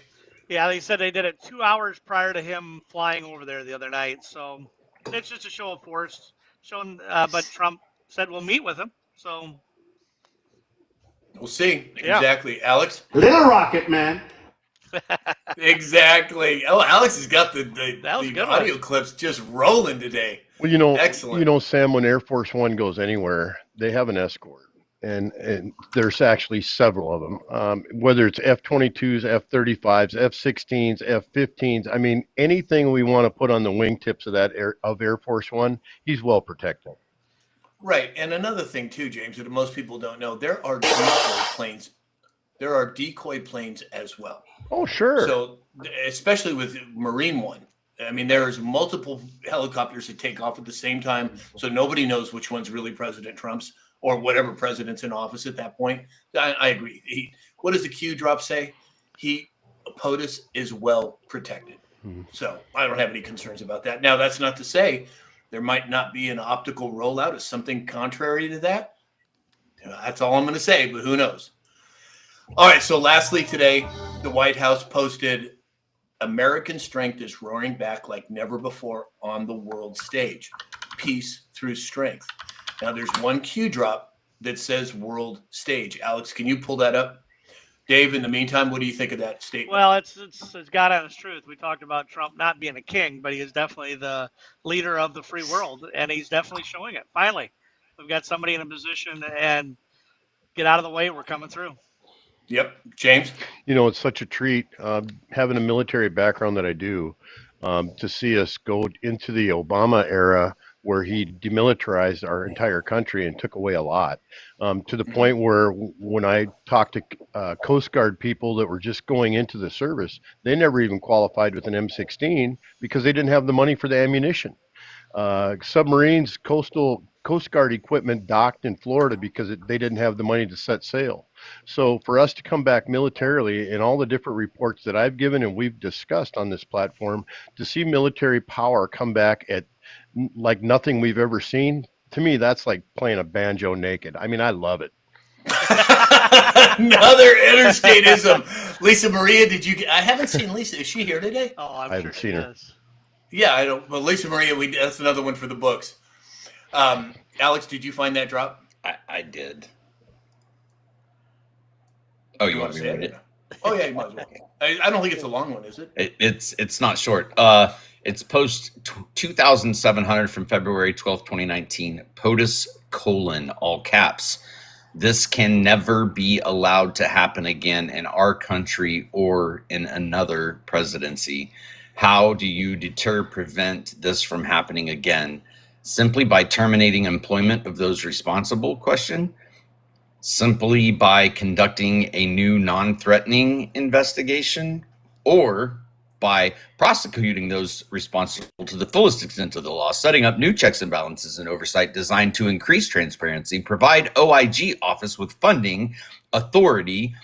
Yeah, they said they did it 2 hours prior to him flying over there the other night. So it's just a show of force. But Trump said we'll meet with him. So we'll see. Yeah. Exactly, Alex. Little Rocket Man. Exactly. Oh, Alex has got the audio one. clips just rolling today. Well, excellent. Sam, when Air Force One goes anywhere, they have an escort. And there's actually several of them, whether it's F-22s, F-35s, F-16s, F-15s. I mean, anything we want to put on the wingtips of Air Force One, he's well protected. Right. And another thing too, James, that most people don't know, there are decoy planes. There are decoy planes as well. Oh, sure. So especially with Marine One, I mean, there's multiple helicopters that take off at the same time. So nobody knows which one's really President Trump's or whatever president's in office at that point. I agree. What does the Q drop say? POTUS is well protected. Mm-hmm. So I don't have any concerns about that. Now, that's not to say there might not be an optical rollout of something contrary to that. That's all I'm going to say, but who knows? All right, so lastly today, the White House posted, American strength is roaring back like never before on the world stage. Peace through strength. Now, there's one Q drop that says world stage. Alex, can you pull that up? Dave, in the meantime, what do you think of that statement? Well, it's God honest truth. We talked about Trump not being a king, but he is definitely the leader of the free world, and he's definitely showing it. Finally, we've got somebody in a position, and get out of the way. We're coming through. Yep. James? You know, it's such a treat having a military background that I do to see us go into the Obama era where he demilitarized our entire country and took away a lot, to the point where when I talked to Coast Guard people that were just going into the service, they never even qualified with an M16 because they didn't have the money for the ammunition. Submarines, Coast Guard equipment docked in Florida because they didn't have the money to set sail. So for us to come back militarily in all the different reports that I've given and we've discussed on this platform, to see military power come back at like nothing we've ever seen, to me, that's like playing a banjo naked. I mean, I love it. Another interstateism. Lisa Maria, I haven't seen Lisa. Is she here today? Oh, I haven't seen her. Yeah, I don't. Well, Lisa Maria, that's another one for the books. Alex, did you find that drop? I did. Oh, you want me to read it? Oh yeah, you might as well. I don't think it's a long one, is it? It's not short. It's post 2,700 from February 12th, 2019. POTUS : all caps. This can never be allowed to happen again in our country or in another presidency. How do you prevent this from happening again? Simply by terminating employment of those responsible? Question. Simply by conducting a new non-threatening investigation, or by prosecuting those responsible to the fullest extent of the law, setting up new checks and balances and oversight designed to increase transparency, provide OIG office with funding, authority,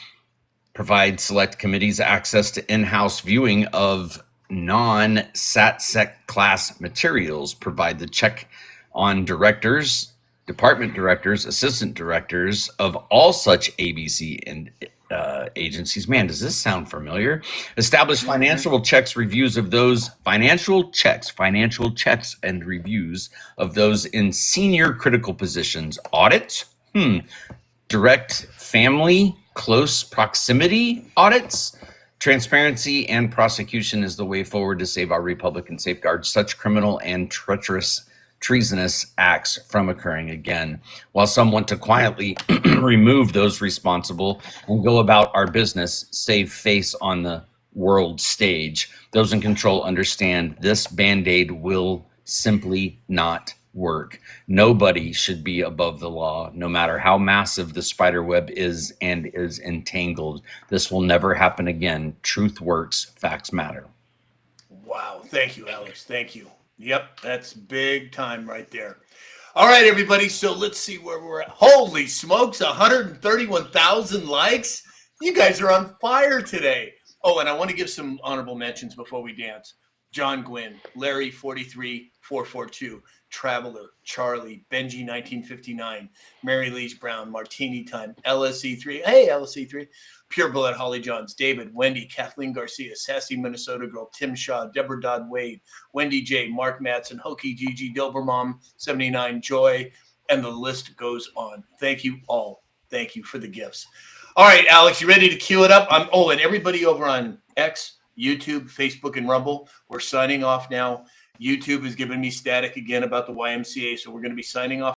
provide select committees access to in-house viewing of non-SATSEC class materials, provide the check on directors, department directors, assistant directors of all such ABC and agencies. Man, does this sound familiar? Establish financial checks, reviews of those financial checks and reviews of those in senior critical positions. Audits, direct family, close proximity audits. Transparency and prosecution is the way forward to save our republic and safeguard such criminal and treasonous acts from occurring again. While some want to quietly remove those responsible and go about our business, save face on the world stage, those in control understand this Band-Aid will simply not work. Nobody should be above the law, no matter how massive the spider web is and is entangled. This will never happen again. Truth works. Facts matter. Wow. Thank you, Alex. Thank you. Yep, that's big time right there. All right, everybody. So let's see where we're at. Holy smokes, 131,000 likes. You guys are on fire today. Oh, and I want to give some honorable mentions before we dance. John Gwynn, Larry 43442, Traveler, Charlie, Benji 1959, Mary Lee's Brown, Martini Time, LSE3, hey LSE3, Pure Blood, Holly Johns, David, Wendy, Kathleen Garcia, Sassy Minnesota Girl, Tim Shaw, Deborah Dodd Wade, Wendy J, Mark Matson, Hokey Gigi, Dobermom 79, Joy, and the list goes on. Thank you all. Thank you for the gifts. All right, Alex, you ready to cue it up? And everybody over on X, YouTube, Facebook, and Rumble, we're signing off now. YouTube is giving me static again about the YMCA, so we're going to be signing off.